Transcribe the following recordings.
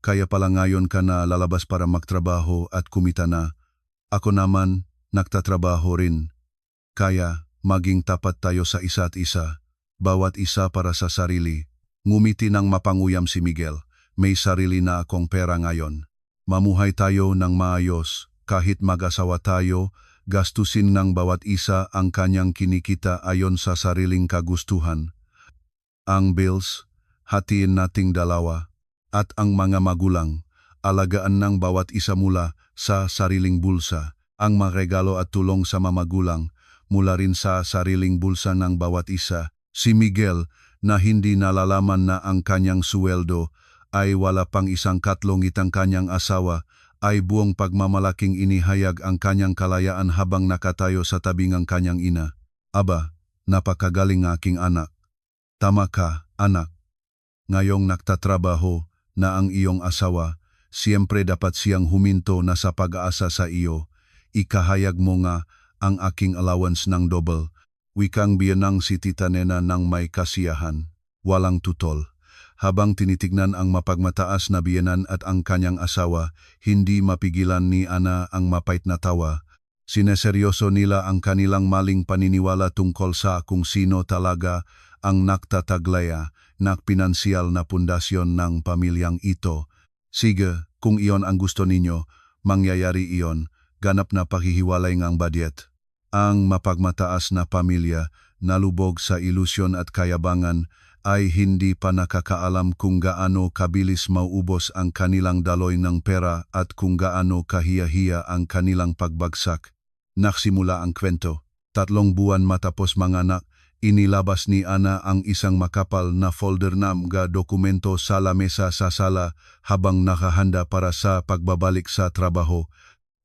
Kaya pala ngayon ka na lalabas para magtrabaho at kumita na. Ako naman, nagtatrabaho rin. Kaya, maging tapat tayo sa isa't isa. Bawat isa para sa sarili. Ngumiti ng mapanguyam si Miguel. May sarili na akong pera ngayon. Mamuhay tayo ng maayos. Kahit mag-asawa tayo, gastusin ng bawat isa ang kanyang kinikita ayon sa sariling kagustuhan. Ang bills, hatiin nating dalawa. At ang mga magulang, alagaan ng bawat isa mula sa sariling bulsa. Ang mga regalo at tulong sa mamagulang mula rin sa sariling bulsa ng bawat isa. Si Miguel, na hindi nalalaman na ang kanyang suweldo ay wala pang isang katlongit ang kanyang asawa, ay buong pagmamalaking inihayag ang kanyang kalayaan habang nakatayo sa tabing ang kanyang ina. Aba, napakagaling aking anak. Tama ka, anak. Ngayong nagtatrabaho na ang iyong asawa, siyempre dapat siyang huminto na sa pag-aasa sa iyo. Ikahayag mo nga ang aking allowance ng double. Wikang biyanang si Tita Nena ng may kasiyahan. Walang tutol. Habang tinitignan ang mapagmataas na biyanan at ang kanyang asawa, hindi mapigilan ni Ana ang mapait na tawa. Sineseryoso nila ang kanilang maling paniniwala tungkol sa kung sino talaga ang nagtataglaya na pinansyal na pundasyon ng pamilyang ito. Sige, kung iyon ang gusto ninyo, mangyayari iyon, ganap na paghihiwalay ng budget. Ang mapagmataas na pamilya, nalubog sa ilusyon at kayabangan, ay hindi pa nakakaalam kung gaano kabilis mauubos ang kanilang daloy ng pera at kung gaano kahiya-hiya ang kanilang pagbagsak. Nagsimula ang kwento. 3 buwan matapos manganak, inilabas ni Ana ang isang makapal na folder na mga dokumento sa lamesa sa sala habang nakahanda para sa pagbabalik sa trabaho.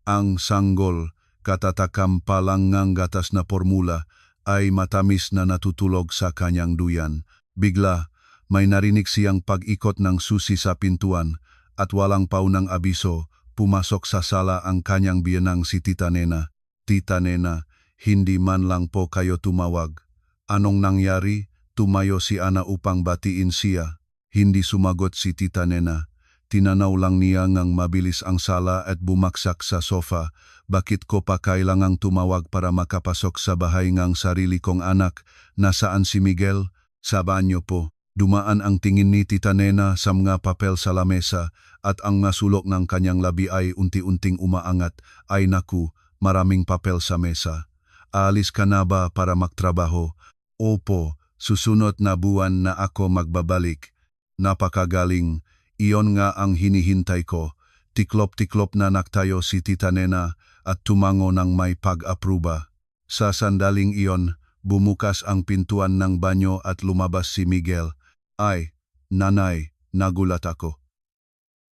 Ang sanggol, katatakam pa lang ng gatas na formula, ay matamis na natutulog sa kanyang duyan. Bigla, may narinig siyang pag-ikot ng susi sa pintuan at walang paunang abiso, pumasok sa sala ang kanyang biyanang si Tita Nena. Tita Nena, hindi man lang po kayo tumawag. Anong nangyari? Tumayo si Ana upang batiin siya. Hindi sumagot si Tita Nena. Tinanaw lang niya ngang mabilis ang sala at bumaksak sa sofa. Bakit ko pa kailangang tumawag para makapasok sa bahay ng sarili kong anak? Nasaan si Miguel? Sa banyo po. Dumaan ang tingin ni Tita Nena sa mga papel sa lamesa at ang nasulok ng kanyang labi ay unti-unting umaangat. Ay naku, maraming papel sa mesa. Aalis ka na ba para magtrabaho? Opo, susunod na buwan na ako magbabalik. Napakagaling, iyon nga ang hinihintay ko. Tiklop-tiklop na naktayo si Tita Nena at tumango ng may pag-apruba. Sa sandaling iyon, bumukas ang pintuan ng banyo at lumabas si Miguel. Ay, nanay, nagulat ako.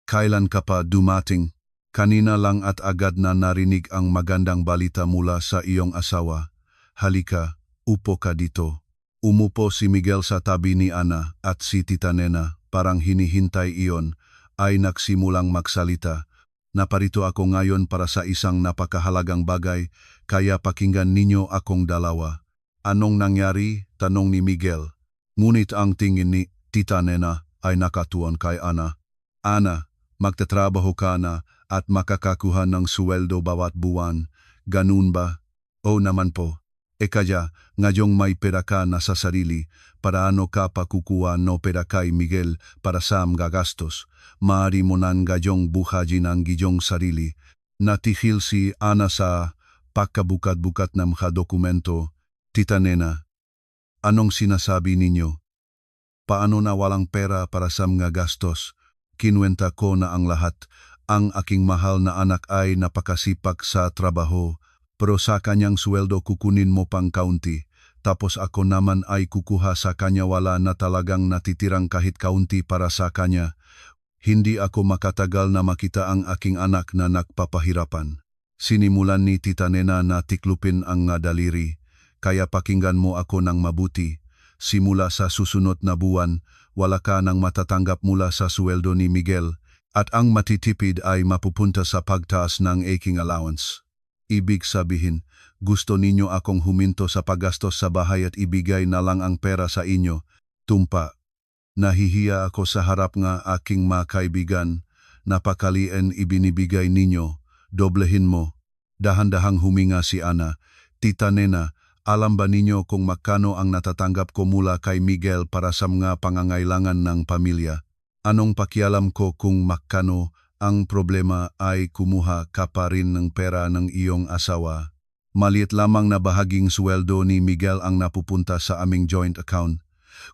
Kailan ka pa dumating? Kanina lang at agad na narinig ang magandang balita mula sa iyong asawa. Halika, upo ka dito. Umupo si Miguel sa tabi ni Ana at si Tita Nena, parang hinihintay iyon, ay nagsimulang magsalita. Naparito ako ngayon para sa isang napakahalagang bagay, kaya pakinggan ninyo akong dalawa. Anong nangyari? Tanong ni Miguel. Ngunit ang tingin ni Tita Nena ay nakatuon kay Ana. Ana, magtatrabaho ka na at makakakuha ng suweldo bawat buwan. Ganun ba? O naman po. Kaya, ngayong may pera ka na sa sarili, paano ka pa kukuha no pera kay Miguel para sa mga gastos? Maaari mo nang gayong buhajin ang giyong sarili. Natihil si Ana sa pagkabukat-bukat ng mga dokumento. Tita Nena, anong sinasabi ninyo? Paano na walang pera para sa mga gastos? Kinuwenta ko na ang lahat. Ang aking mahal na anak ay napakasipag sa trabaho. Pero sa kanyang sweldo kukunin mo pang kaunti, tapos ako naman ay kukuha sa kanya wala na talagang natitirang kahit kaunti para sa kanya. Hindi ako makatagal na makita ang aking anak na nagpapahirapan. Sinimulan ni Tita Nena na tiklupin ang daliri, kaya pakinggan mo ako ng mabuti. Simula sa susunod na buwan, wala ka nang matatanggap mula sa sweldo ni Miguel, at ang matitipid ay mapupunta sa pagtaas ng aking allowance. Ibig sabihin, gusto ninyo akong huminto sa paggastos sa bahay at ibigay na lang ang pera sa inyo. Tumpa. Nahihiya ako sa harap nga aking mga kaibigan. Napakalien ibinibigay ninyo. Doblehin mo. Dahan-dahang huminga si Ana. Tita Nena, alam ba ninyo kung magkano ang natatanggap ko mula kay Miguel para sa mga pangangailangan ng pamilya? Anong pakialam ko kung magkano? Ang problema ay kumuha ka pa rin ng pera ng iyong asawa. Maliit lamang na bahaging sweldo ni Miguel ang napupunta sa aming joint account.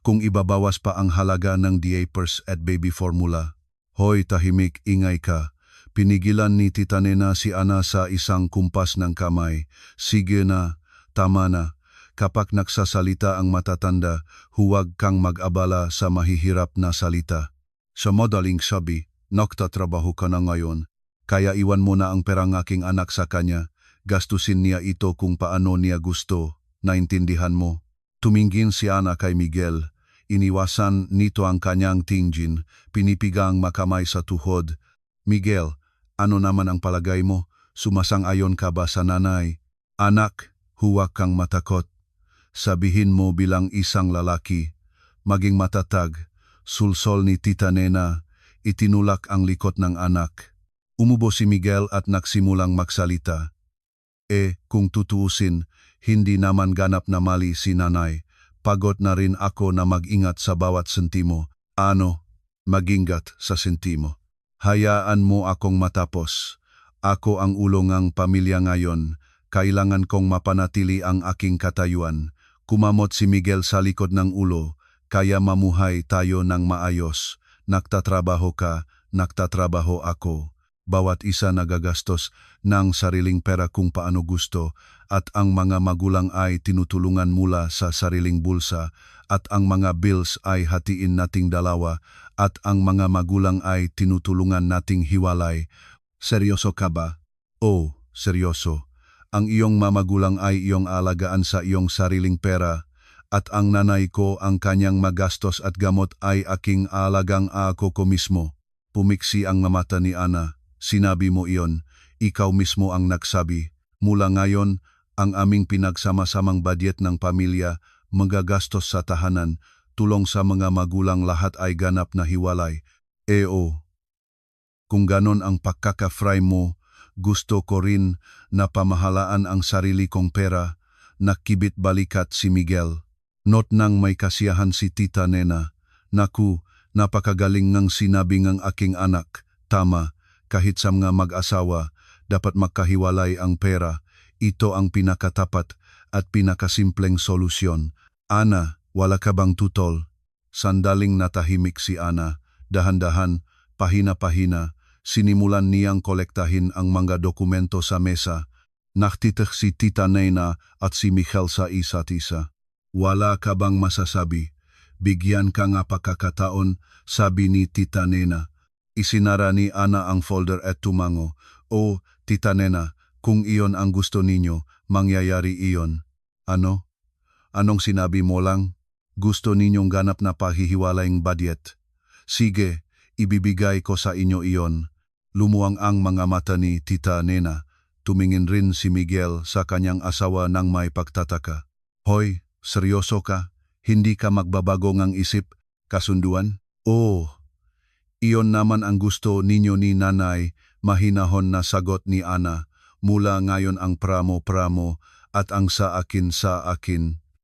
Kung ibabawas pa ang halaga ng diapers at baby formula. Hoy, tahimik, ingay ka. Pinigilan ni Tita Nena si Ana sa isang kumpas ng kamay. Sige na, tama na. Kapag nagsasalita ang matatanda, huwag kang mag-abala sa mahihirap na salita. Sa madaling sabi, nagtatrabaho ka na ngayon, kaya iwan mo na ang perang aking anak sa kanya. Gastusin niya ito kung paano niya gusto. Naintindihan mo? Tumingin si Ana kay Miguel. Iniwasan nito ang kanyang tingjin, pinipigang makamay sa tuhod. Miguel, ano naman ang palagay mo? Sumasang-ayon ka ba sa nanay? Anak, huwag kang matakot. Sabihin mo bilang isang lalaki. Maging matatag. Sulsol ni Tita Nena. Itinulak ang likod ng anak. Umubo si Miguel at nagsimulang magsalita. Kung tutuusin, hindi naman ganap na mali si nanay. Pagod na rin ako na mag-ingat sa bawat sentimo. Ano? Mag-ingat sa sentimo. Hayaan mo akong matapos. Ako ang ulo ng pamilya ngayon. Kailangan kong mapanatili ang aking katayuan. Kumamot si Miguel sa likod ng ulo. Kaya mamuhay tayo ng maayos. Nagtatrabaho ka, nagtatrabaho ako. Bawat isa nagagastos ng sariling pera kung paano gusto at ang mga magulang ay tinutulungan mula sa sariling bulsa at ang mga bills ay hatiin nating dalawa at ang mga magulang ay tinutulungan nating hiwalay. Seryoso ka ba? Oo, seryoso. Ang iyong mamagulang ay iyong alagaan sa iyong sariling pera at ang nanay ko ang kanyang magastos at gamot ay aking alagang ako ko mismo. Pumiksi ang mata ni Ana. Sinabi mo iyon, ikaw mismo ang nagsabi. Mula ngayon, ang aming pinagsama-samang budget ng pamilya, magagastos sa tahanan, tulong sa mga magulang lahat ay ganap na hiwalay. Kung ganon ang pagkaka-fry mo, gusto ko rin na pamahalaan ang sarili kong pera. Nakibit balikat si Miguel. Not nang may kasiyahan si Tita Nena. Naku, napakagaling ng sinabi ng aking anak. Tama, kahit sa mga mag-asawa, dapat magkahiwalay ang pera. Ito ang pinakatapat at pinakasimpleng solusyon. Ana, wala ka bang tutol? Sandaling natahimik si Ana. Dahan-dahan, pahina-pahina, sinimulan niyang kolektahin ang mga dokumento sa mesa. Naktitik si Tita Nena at si Michael sa isa't isa. Wala ka bang masasabi? Bigyan ka nga pagkakataon, sabi ni Tita Nena. Isinara ni Ana ang folder at tumango. Tita Nena, kung iyon ang gusto ninyo, mangyayari iyon. Ano? Anong sinabi mo lang? Gusto ninyong ganap na pahihiwalaing budget. Sige, ibibigay ko sa inyo iyon. Lumuwang ang mga mata ni Tita Nena. Tumingin rin si Miguel sa kanyang asawa ng may pagtataka. Hoy, seryoso ka? Hindi ka magbabago ng isip? Kasunduan? Iyon naman ang gusto ninyo ni nanay, mahinahon na sagot ni Ana. Mula ngayon ang pramo-pramo at ang sa akin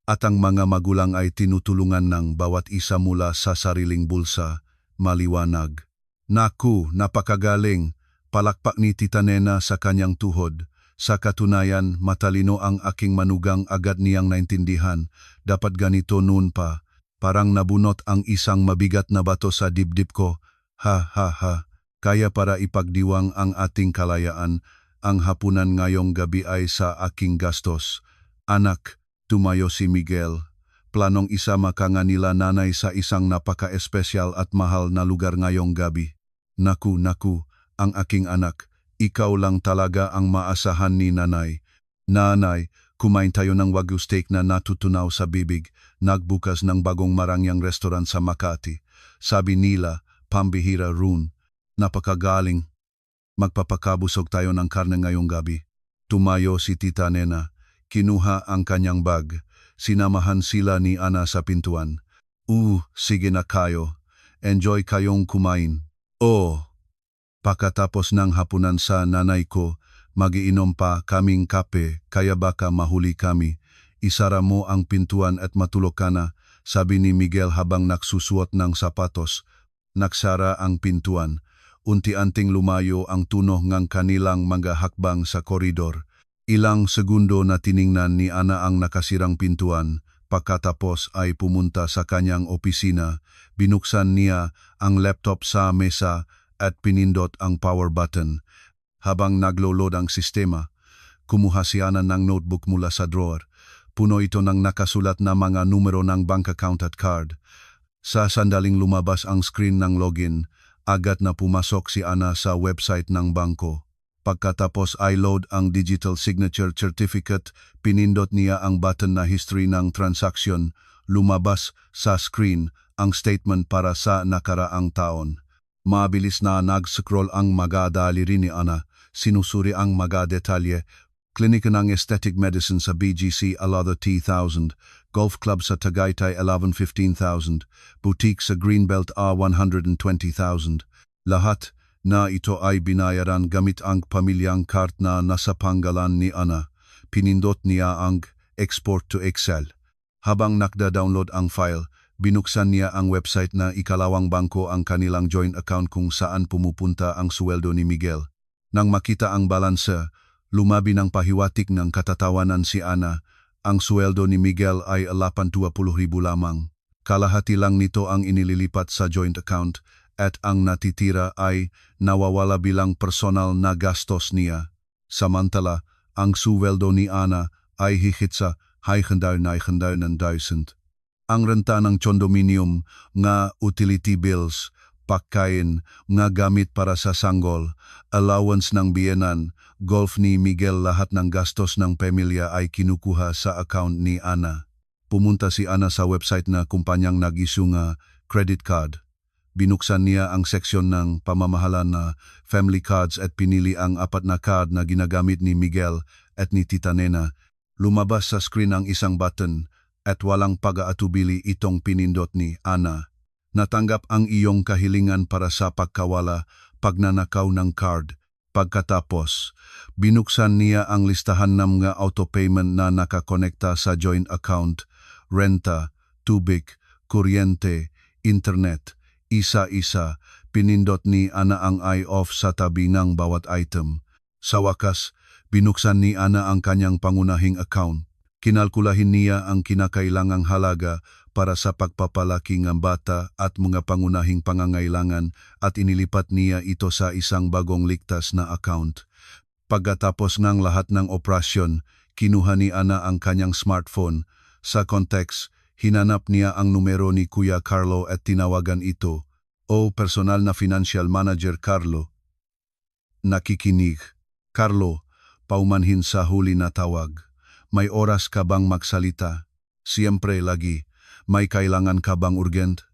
at ang mga magulang ay tinutulungan ng bawat isa mula sa sariling bulsa. Maliwanag. Naku, napakagaling. Palakpak ni Tita Nena sa kanyang tuhod. Sa katunayan, matalino ang aking manugang, agad niyang naintindihan. Dapat ganito noon pa. Parang nabunot ang isang mabigat na bato sa dibdib ko. Ha. Kaya para ipagdiwang ang ating kalayaan, ang hapunan ngayong gabi ay sa aking gastos. Anak, tumayo si Miguel. Planong isama ka nga nila nanay sa isang napaka-espesyal at mahal na lugar ngayong gabi. Naku, ang aking anak, ikaw lang talaga ang maasahan ni nanay. Nanay, kumain tayo ng wagyu steak na natutunaw sa bibig, nagbukas ng bagong marangyang restaurant sa Makati. Sabi nila, pambihira roon. Napakagaling. Magpapakabusog tayo ng karne ngayong gabi. Tumayo si Tita Nena. Kinuha ang kanyang bag. Sinamahan sila ni Ana sa pintuan. Sige na kayo. Enjoy kayong kumain. Pagkatapos ng hapunan sa nanay ko, magiinom pa kaming kape kaya baka mahuli kami. Isara mo ang pintuan at matulog ka na, sabi ni Miguel habang nagsusuot ng sapatos. Naksara ang pintuan. Unti-anting lumayo ang tunog ng kanilang mga hakbang sa koridor. Ilang segundo na tiningnan ni Ana ang nakasirang pintuan. Pagkatapos ay pumunta sa kanyang opisina. Binuksan niya ang laptop sa mesa at pinindot ang power button. Habang naglo-load ang sistema, kumuha si Ana ng notebook mula sa drawer. Puno ito ng nakasulat na mga numero ng bank account at card. Sa sandaling lumabas ang screen ng login, agad na pumasok si Ana sa website ng bangko. Pagkatapos ay load ang digital signature certificate, pinindot niya ang button na history ng transaction. Lumabas sa screen ang statement para sa nakaraang taon. Mabilis na nag-scroll ang mga daliri ni Ana, sinusuri ang mga detalye. Klinika ng Aesthetic Medicine sa BGC Alada T1000, Golf Club sa Tagaytay 11-15,000, Boutique sa Greenbelt A120,000. Lahat na ito ay binayaran gamit ang pamilyang card na nasa panggalan ni Ana. Pinindot niya ang Export to Excel. Habang nakda-download ang file, binuksan niya ang website na ikalawang bangko ang kanilang joint account kung saan pumupunta ang sweldo ni Miguel. Nang makita ang balanse, lumabi ng pahiwatig ng katatawanan si Ana. Ang sweldo ni Miguel ay 820,000 lamang. Kalahati lang nito ang inililipat sa joint account at ang natitira ay nawawala bilang personal na gastos niya. Samantala, ang sweldo ni Ana ay higit sa 100,000. Ang renta ng condominium, nga utility bills, pagkain, nga gamit para sa sanggol, allowance ng biyenan, golf ni Miguel, lahat ng gastos ng pamilya ay kinukuha sa account ni Ana. Pumunta si Ana sa website na kumpanyang nag-issue nga credit card. Binuksan niya ang seksyon ng pamamahala na family cards at pinili ang 4 na card na ginagamit ni Miguel at ni Tita Nena. Lumabas sa screen ang isang button at walang pag-aatubili itong pinindot ni Ana. Natanggap ang iyong kahilingan para sa pagkawala, pagnanakaw ng card. Pagkatapos, binuksan niya ang listahan ng mga auto-payment na nakakonekta sa joint account, renta, tubig, kuryente, internet. Isa-isa, pinindot ni Ana ang I-off sa tabi ng bawat item. Sa wakas, binuksan ni Ana ang kanyang pangunahing account. Kinalkulahin niya ang kinakailangang halaga para sa pagpapalaki ng bata at mga pangunahing pangangailangan at inilipat niya ito sa isang bagong ligtas na account. Pagkatapos ng lahat ng operasyon, kinuha ni Ana ang kanyang smartphone. Sa context, hinanap niya ang numero ni Kuya Carlo at tinawagan ito. Personal na financial manager Carlo. Nakikinig. Carlo, paumanhin sa huli na tawag. May oras ka bang magsalita? Siyempre lagi. May kailangan ka bang urgent?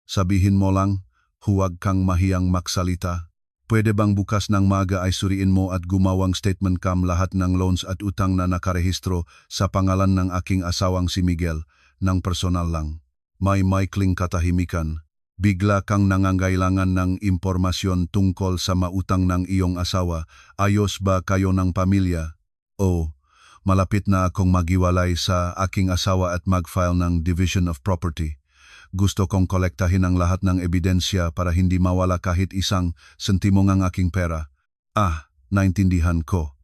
Sabihin mo lang, huwag kang mahiyang magsalita. Pwede bang bukas ng maga ay suriin mo at gumawang statement kam lahat ng loans at utang na nakarehistro sa pangalan ng aking asawang si Miguel, ng personal lang. May maikling katahimikan. Bigla kang nangangailangan ng impormasyon tungkol sa mautang ng iyong asawa. Ayos ba kayo ng pamilya? Malapit na akong maghiwalay sa aking asawa at mag-file ng Division of Property. Gusto kong kolektahin ang lahat ng ebidensya para hindi mawala kahit isang sentimo ng aking pera. Naintindihan ko.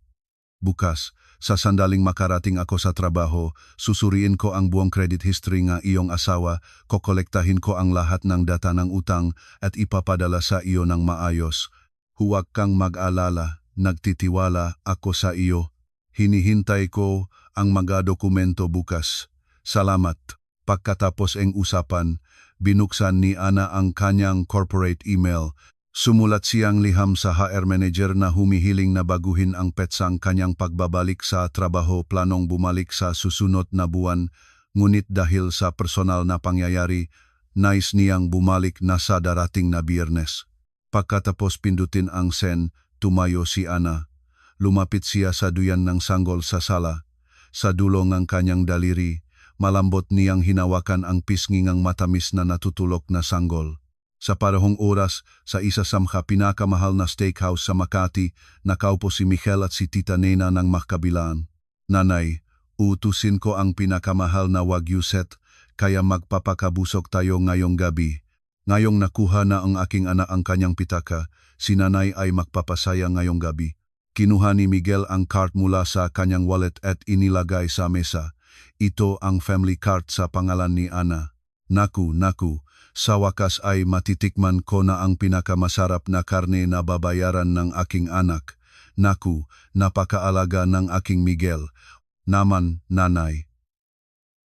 Bukas, sa sandaling makarating ako sa trabaho, susuriin ko ang buong credit history ng iyong asawa, kokolektahin ko ang lahat ng data ng utang at ipapadala sa iyo ng maayos. Huwag kang mag-alala, nagtitiwala ako sa iyo. Hinihintay ko ang mga dokumento bukas. Salamat. Pagkatapos ng usapan, binuksan ni Ana ang kanyang corporate email. Sumulat siyang liham sa HR manager na humihiling na baguhin ang petsang kanyang pagbabalik sa trabaho, planong bumalik sa susunod na buwan, ngunit dahil sa personal na pangyayari, nais niyang bumalik na sa darating na Biyernes. Pagkatapos pindutin ang send, tumayo si Ana. Lumapit siya sa duyan ng sanggol sa sala. Sa dulo ng kanyang daliri, malambot niyang hinawakan ang pisngi ngang matamis na natutulok na sanggol. Sa parehong oras, sa isa sa pinakamahal na steakhouse sa Makati, nakaupo si Michelle at si Tita Nena ng magkabilaan. Nanay, utusin ko ang pinakamahal na Wagyu set, kaya magpapakabusok tayo ngayong gabi. Ngayong nakuha na ang aking anak ang kanyang pitaka, si nanay ay magpapasaya ngayong gabi. Kinuha ni Miguel ang card mula sa kanyang wallet at inilagay sa mesa. Ito ang family card sa pangalan ni Ana. Naku, sa wakas ay matitikman ko na ang pinakamasarap na karne na babayaran ng aking anak. Naku, napakaalaga ng aking Miguel. Naman, nanay.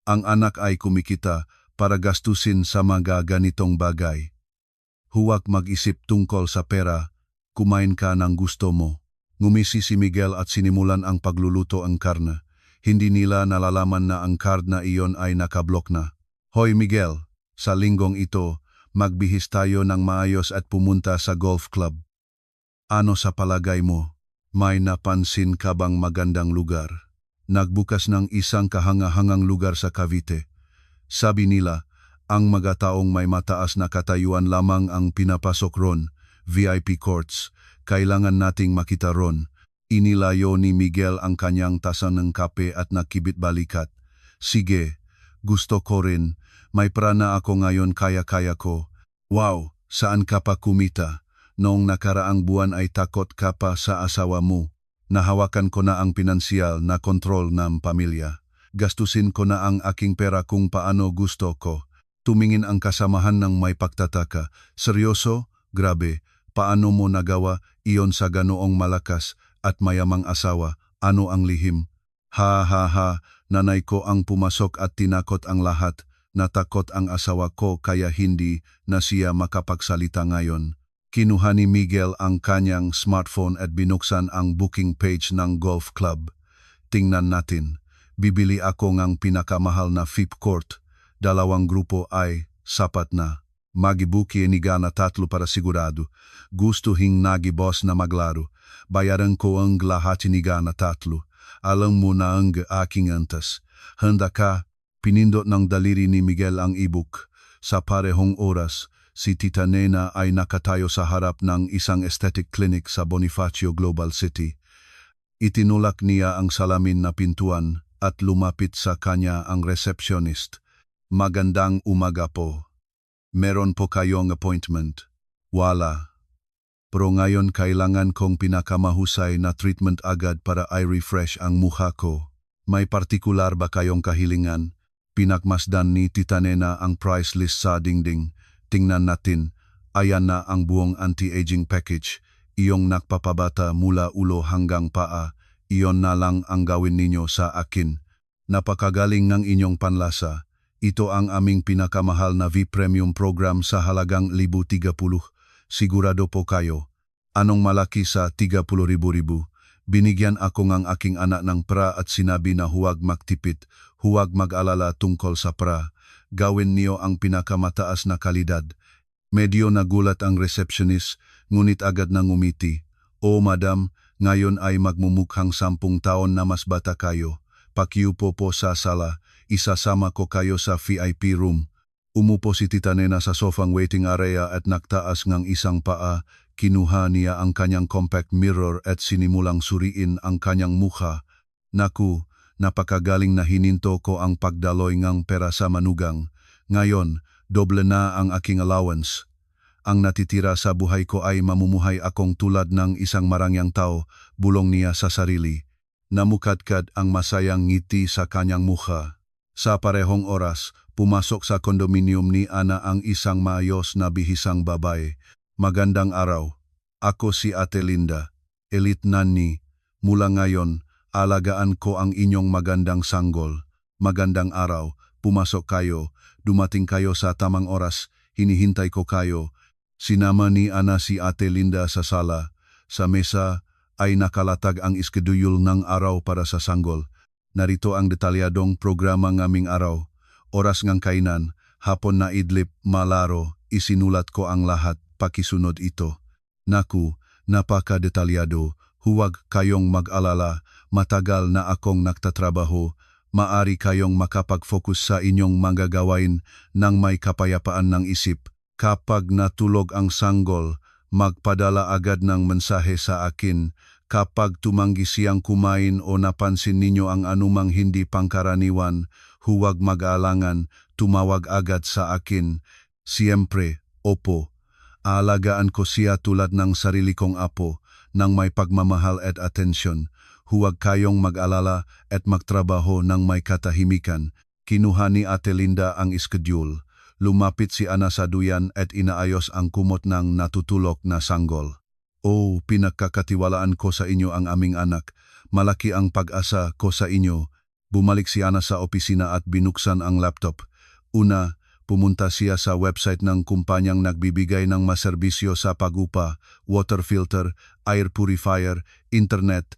Ang anak ay kumikita para gastusin sa mga ganitong bagay. Huwag mag-isip tungkol sa pera, kumain ka ng gusto mo. Ngumisi si Miguel at sinimulan ang pagluluto ang karne. Hindi nila nalalaman na ang card na iyon ay nakablok na. Hoy Miguel, sa linggong ito, magbihis tayo ng maayos at pumunta sa golf club. Ano sa palagay mo? May napansin ka bang magandang lugar? Nagbukas ng isang kahangahangang lugar sa Cavite. Sabi nila, ang mga taong may mataas na katayuan lamang ang pinapasok ron, VIP courts. Kailangan nating makita ron. Inilayo ni Miguel ang kanyang tasa ng kape at nakibit balikat. Sige, gusto ko rin. May prana ako ngayon kaya-kaya ko. Wow, saan ka pa kumita? Noong nakaraang buwan ay takot ka pa sa asawa mo. Nahawakan ko na ang pinansyal na kontrol ng pamilya. Gastusin ko na ang aking pera kung paano gusto ko. Tumingin ang kasamahan ng may pagtataka. Seryoso? Grabe. Paano mo nagawa iyon sa ganoong malakas at mayamang asawa? Ano ang lihim? Ha, nanay ko ang pumasok at tinakot ang lahat. Natakot ang asawa ko kaya hindi na siya makapagsalita ngayon. Kinuha ni Miguel ang kanyang smartphone at binuksan ang booking page ng golf club. Tingnan natin. Bibili ako ng pinakamahal na VIP court. 2 grupo ay sapat na. Magibuki ni gana 3 para sigurado. Gusto hing nagi boss na maglaro. Bayaran ko ang lahat ni gana 3. Alam mo na ang aking antas. Handa ka? Pinindot ng daliri ni Miguel ang ebook. Sa parehong oras, si Tita Nena ay nakatayo sa harap ng isang aesthetic clinic sa Bonifacio Global City. Itinulak niya ang salamin na pintuan at lumapit sa kanya ang receptionist. Magandang umaga po. Meron po kayong appointment? Wala. Pero ngayon kailangan kong pinakamahusay na treatment agad para i-refresh ang mukha ko. May partikular ba kayong kahilingan? Pinakmasdan ni Tita Nena ang price list sa dingding. Tingnan natin. Ayan na ang buong anti-aging package. Iyong nakpapabata mula ulo hanggang paa. Iyon na lang ang gawin ninyo sa akin. Napakagaling ng inyong panlasa. Ito ang aming pinakamahal na VIP Premium program sa halagang 1,030. Sigurado po kayo. Anong malaki sa 30,000? Binigyan ako ng aking anak ng pra at sinabi na huwag magtipid, huwag mag-alala tungkol sa pra. Gawin niyo ang pinakamataas na kalidad. Medyo nagulat ang receptionist, ngunit agad nang umiti. O madam, ngayon ay magmumukhang 10 taon na mas bata kayo. Pakiupo po sa sala. Isasama ko kayo sa VIP room. Umupo si Tita Nena sa sofang waiting area at nagtaas ng isang paa. Kinuha niya ang kanyang compact mirror at sinimulang suriin ang kanyang mukha. Naku, napakagaling na hininto ko ang pagdaloy ng pera sa manugang. Ngayon, doble na ang aking allowance. Ang natitira sa buhay ko ay mamumuhay akong tulad ng isang marangyang tao, bulong niya sa sarili. Namukadkad ang masayang ngiti sa kanyang mukha. Sa parehong oras, pumasok sa kondominium ni Ana ang isang maayos na bihisang babae. Magandang araw. Ako si Ate Linda, Elite Nanny. Mula ngayon, alagaan ko ang inyong magandang sanggol. Magandang araw, pumasok kayo, dumating kayo sa tamang oras, hinihintay ko kayo. Sinama ni Ana si Ate Linda sa sala. Sa mesa ay nakalatag ang iskeduyul ng araw para sa sanggol. Narito ang detalyadong programa ngaming araw. Oras ngang kainan, hapon na idlip, malaro, isinulat ko ang lahat, pakisunod ito. Naku, napaka-detalyado, huwag kayong mag-alala, matagal na akong nagtatrabaho, maari kayong makapag-focus sa inyong mga gawain ng may kapayapaan ng isip. Kapag natulog ang sanggol, magpadala agad ng mensahe sa akin. Kapag tumanggi siyang kumain o napansin ninyo ang anumang hindi pangkaraniwan, huwag mag-aalangan, tumawag agad sa akin. Siyempre, opo. Aalagaan ko siya tulad ng sarili kong apo, ng may pagmamahal at atensyon. Huwag kayong mag-alala at magtrabaho ng may katahimikan. Kinuha ni Ate Linda ang schedule. Lumapit si Ana sa duyan at inaayos ang kumot ng natutulog na sanggol. Oh, pinagkakatiwalaan ko sa inyo ang aming anak. Malaki ang pag-asa ko sa inyo. Bumalik si Ana sa opisina at binuksan ang laptop. Una, pumunta siya sa website ng kumpanyang nagbibigay ng maserbisyo sa pagupa, water filter, air purifier, internet.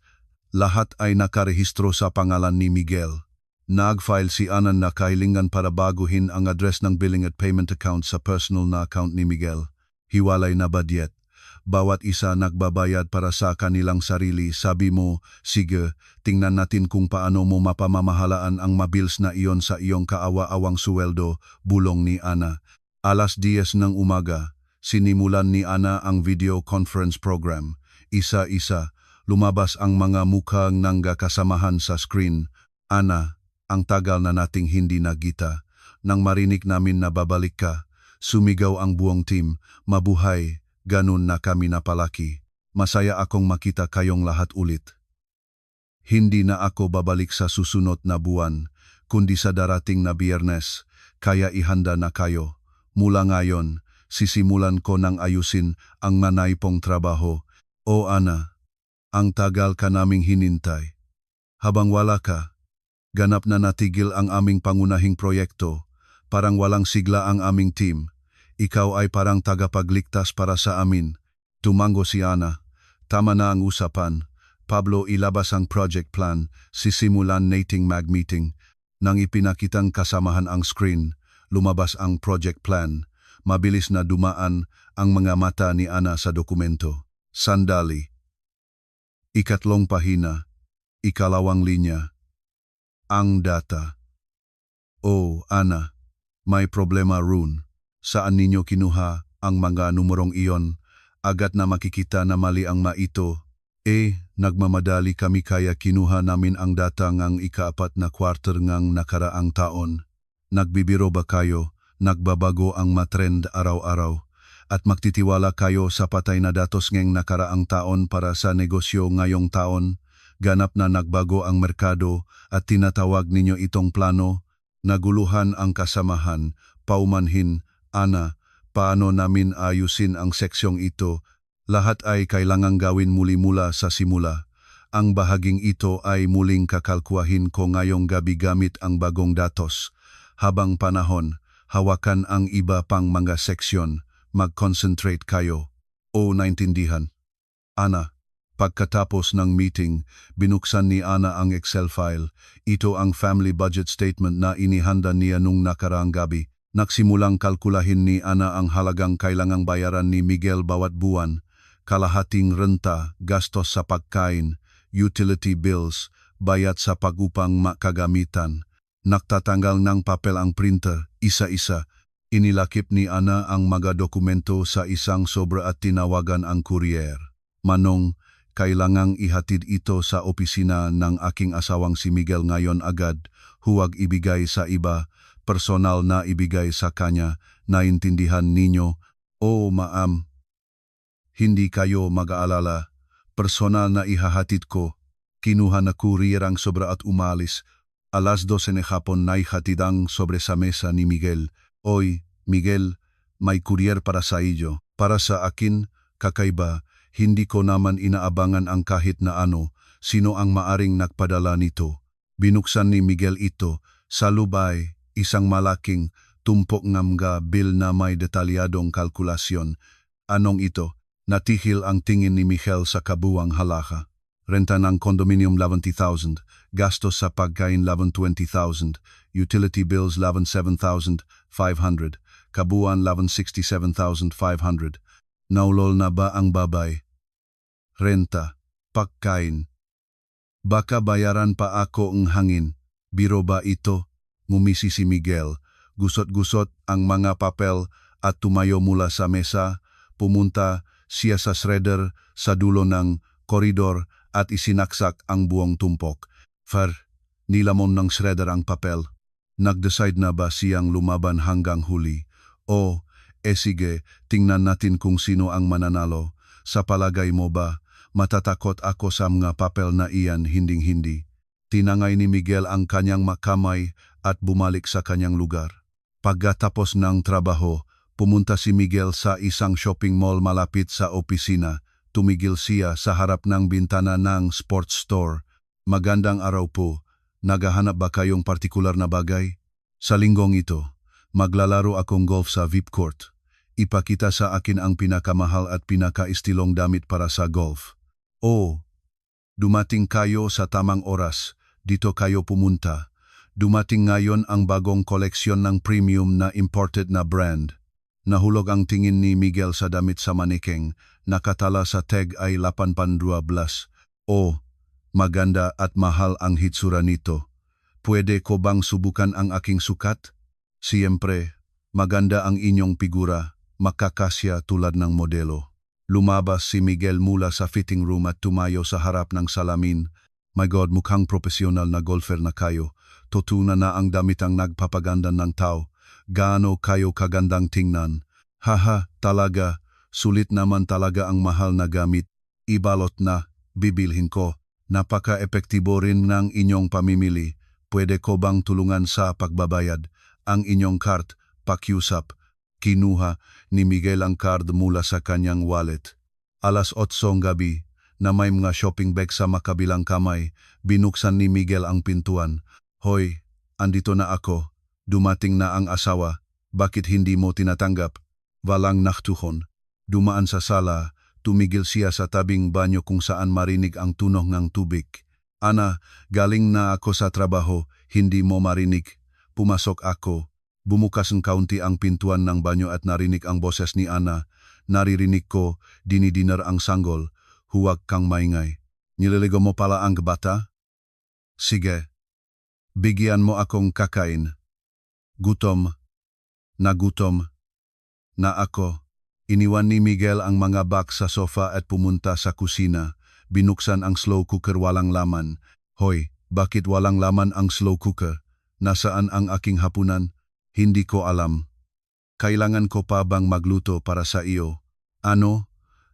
Lahat ay nakarehistro sa pangalan ni Miguel. Nag-file si Ana na kahilingan para baguhin ang address ng billing at payment account sa personal na account ni Miguel. Hiwalay na budget. Bawat isa nagbabayad para sa kanilang sarili. Sabi mo, sige, tingnan natin kung paano mo mapamamahalaan ang mabils na iyon sa iyong kaawa-awang suweldo, bulong ni Ana. 10:00 ng umaga, sinimulan ni Ana ang video conference program. Isa-isa, lumabas ang mga mukhang nanggakasamahan sa screen. Ana, ang tagal na nating hindi nagkita. Nang marinig namin na babalik ka, sumigaw ang buong team, mabuhay. Ganun na kami napalaki. Masaya akong makita kayong lahat ulit. Hindi na ako babalik sa susunod na buwan, kundi sa darating na Biyernes, kaya ihanda na kayo. Mula ngayon, sisimulan ko ng ayusin ang manaipong trabaho. O Ana, ang tagal ka naming hinintay. Habang wala ka, ganap na natigil ang aming pangunahing proyekto. Parang walang sigla ang aming team. Ikaw ay parang tagapagligtas para sa amin. Tumango si Ana. Tama na ang usapan. Pablo, ilabas ang project plan. Sisimulan nating mag-meeting. Nang ipinakitang kasamahan ang screen, lumabas ang project plan. Mabilis na dumaan ang mga mata ni Ana sa dokumento. Sandali. 3 pahina. 2 linya. Ang data. Oh, Ana, may problema roon. Saan ninyo kinuha ang mga numerong iyon? Agad na makikita na mali ang maito. Nagmamadali kami kaya kinuha namin ang data ngang ika-4 na quarter ngang nakaraang taon. Nagbibiro ba kayo? Nagbabago ang matrend araw-araw. At magtitiwala kayo sa patay na datos ngang nakaraang taon para sa negosyo ngayong taon? Ganap na nagbago ang merkado at tinatawag ninyo itong plano? Naguluhan ang kasamahan, paumanhin. Ana, paano namin ayusin ang seksyong ito? Lahat ay kailangang gawin muli mula sa simula. Ang bahaging ito ay muling kakalkuahin ko ngayong gabi gamit ang bagong datos. Habang panahon, hawakan ang iba pang mga seksyon. Mag-concentrate kayo. O naintindihan. Ana, pagkatapos ng meeting, binuksan ni Ana ang Excel file. Ito ang family budget statement na inihanda niya nung nakaraang gabi. Nagsimulang kalkulahin ni Ana ang halagang kailangang bayaran ni Miguel bawat buwan, kalahating renta, gastos sa pagkain, utility bills, bayad sa pagupang makagamitan. Nagtatanggal ng papel ang printer, isa-isa. Inilakip ni Ana ang mga dokumento sa isang sobra at tinawagan ang courier. Manong, kailangang ihatid ito sa opisina ng aking asawang si Miguel ngayon agad, huwag ibigay sa iba. Personal na ibigay sa kanya, naintindihan ninyo? O ma'am, hindi kayo mag-aalala. Personal na ihahatid ko. Kinuha na courier ang sobra at umalis. 12:00 ng hapon na ihatid ang sobre sa mesa ni Miguel. Oy, Miguel, may courier para sa iyo. Para sa akin, kakaiba, hindi ko naman inaabangan ang kahit na ano. Sino ang maaring nagpadala nito? Binuksan ni Miguel ito. Sa lubay, isang malaking tumpok ng mga bill na may detalyadong kalkulasyon. Anong ito? Natihil ang tingin ni Miguel sa kabuang halaka. Renta ng condominium 11,000, gastos sa pagkain 11,20,000, utility bills 11,7,500, kabuuan 11,67,500. Naulol na ba ang babay? Renta, pagkain. Baka bayaran pa ako ang hangin. Biro ba ito? Ngumisi si Miguel. Gusot-gusot ang mga papel at tumayo mula sa mesa. Pumunta siya sa shredder sa dulo ng koridor at isinaksak ang buong tumpok. Nilamon ng shredder ang papel. Nag-decide na ba siyang lumaban hanggang huli? O, sige, tingnan natin kung sino ang mananalo. Sa palagay mo ba, matatakot ako sa mga papel na iyan hinding-hindi? Tinangay ni Miguel ang kanyang makamay at bumalik sa kanyang lugar. Pagkatapos ng trabaho, pumunta si Miguel sa isang shopping mall malapit sa opisina. Tumigil siya sa harap ng bintana ng sports store. Magandang araw po. Naghahanap ba kayong partikular na bagay? Sa linggong ito, maglalaro akong golf sa VIP court. Ipakita sa akin ang pinakamahal at pinakaistilong damit para sa golf. Oh, dumating kayo sa tamang oras. Dito kayo pumunta. Dumating ngayon ang bagong koleksyon ng premium na imported na brand. Nahulog ang tingin ni Miguel sa damit sa manekeng. Nakatala sa tag ay 812. Oh, maganda at mahal ang hitsura nito. Pwede ko bang subukan ang aking sukat? Siyempre, maganda ang inyong figura. Makakasya tulad ng modelo. Lumabas si Miguel mula sa fitting room at tumayo sa harap ng salamin. My God, mukhang profesional na golfer na kayo. Totoo na ang damit ang nagpapaganda ng tao. Gaano kayo kagandang tingnan? Haha, talaga. Sulit naman talaga ang mahal na gamit. Ibalot na, bibilhin ko. Napaka-epektibo rin ng inyong pamimili. Pwede ko bang tulungan sa pagbabayad? Ang inyong card, pakiusap. Kinuha ni Miguel ang card mula sa kanyang wallet. 8:00 gabi, na may mga shopping bag sa makabilang kamay, binuksan ni Miguel ang pintuan. Hoy, andito na ako. Dumating na ang asawa. Bakit hindi mo tinatanggap? Walang naktuhon. Dumaan sa sala, tumigil siya sa tabing banyo kung saan marinig ang tunog ng tubig. Ana, galing na ako sa trabaho, hindi mo marinig. Pumasok ako. Bumukas ng kaunti ang pintuan ng banyo at narinig ang boses ni Ana. Naririnig ko, dinidinar ang sanggol. Huwag kang maingay. Nililigo mo pala ang bata? Sige. Bigyan mo akong kakain. Gutom. Nagutom. Na ako. Iniwan ni Miguel ang mga box sa sofa at pumunta sa kusina. Binuksan ang slow cooker, walang laman. Hoy, bakit walang laman ang slow cooker? Nasaan ang aking hapunan? Hindi ko alam. Kailangan ko pa bang magluto para sa iyo? Ano?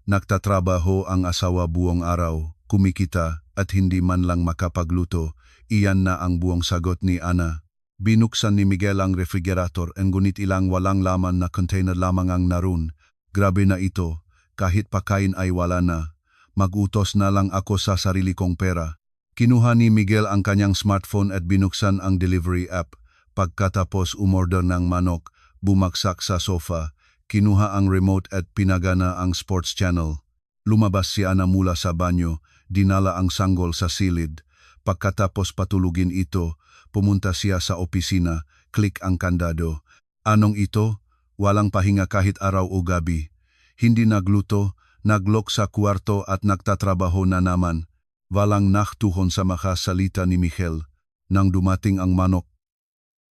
Nagtatrabaho ang asawa buong araw, kumikita at hindi man lang makapagluto. Iyan na ang buong sagot ni Ana. Binuksan ni Miguel ang refrigerator ngunit ilang walang laman na container lamang ang naroon. Grabe na ito, kahit pagkain ay wala na. Magutos na lang ako sa sarili kong pera. Kinuha ni Miguel ang kanyang smartphone at binuksan ang delivery app. Pagkatapos umorder ng manok, bumaksak sa sofa. Kinuha ang remote at pinagana ang sports channel. Lumabas si Ana mula sa banyo, dinala ang sanggol sa silid. Pagkatapos patulugin ito, pumunta siya sa opisina, click ang kandado. Anong ito? Walang pahinga kahit araw o gabi. Hindi nagluto, naglok sa kwarto at nagtatrabaho na naman. Walang naktuhon sa makasalita ni Miguel. Nang dumating ang manok,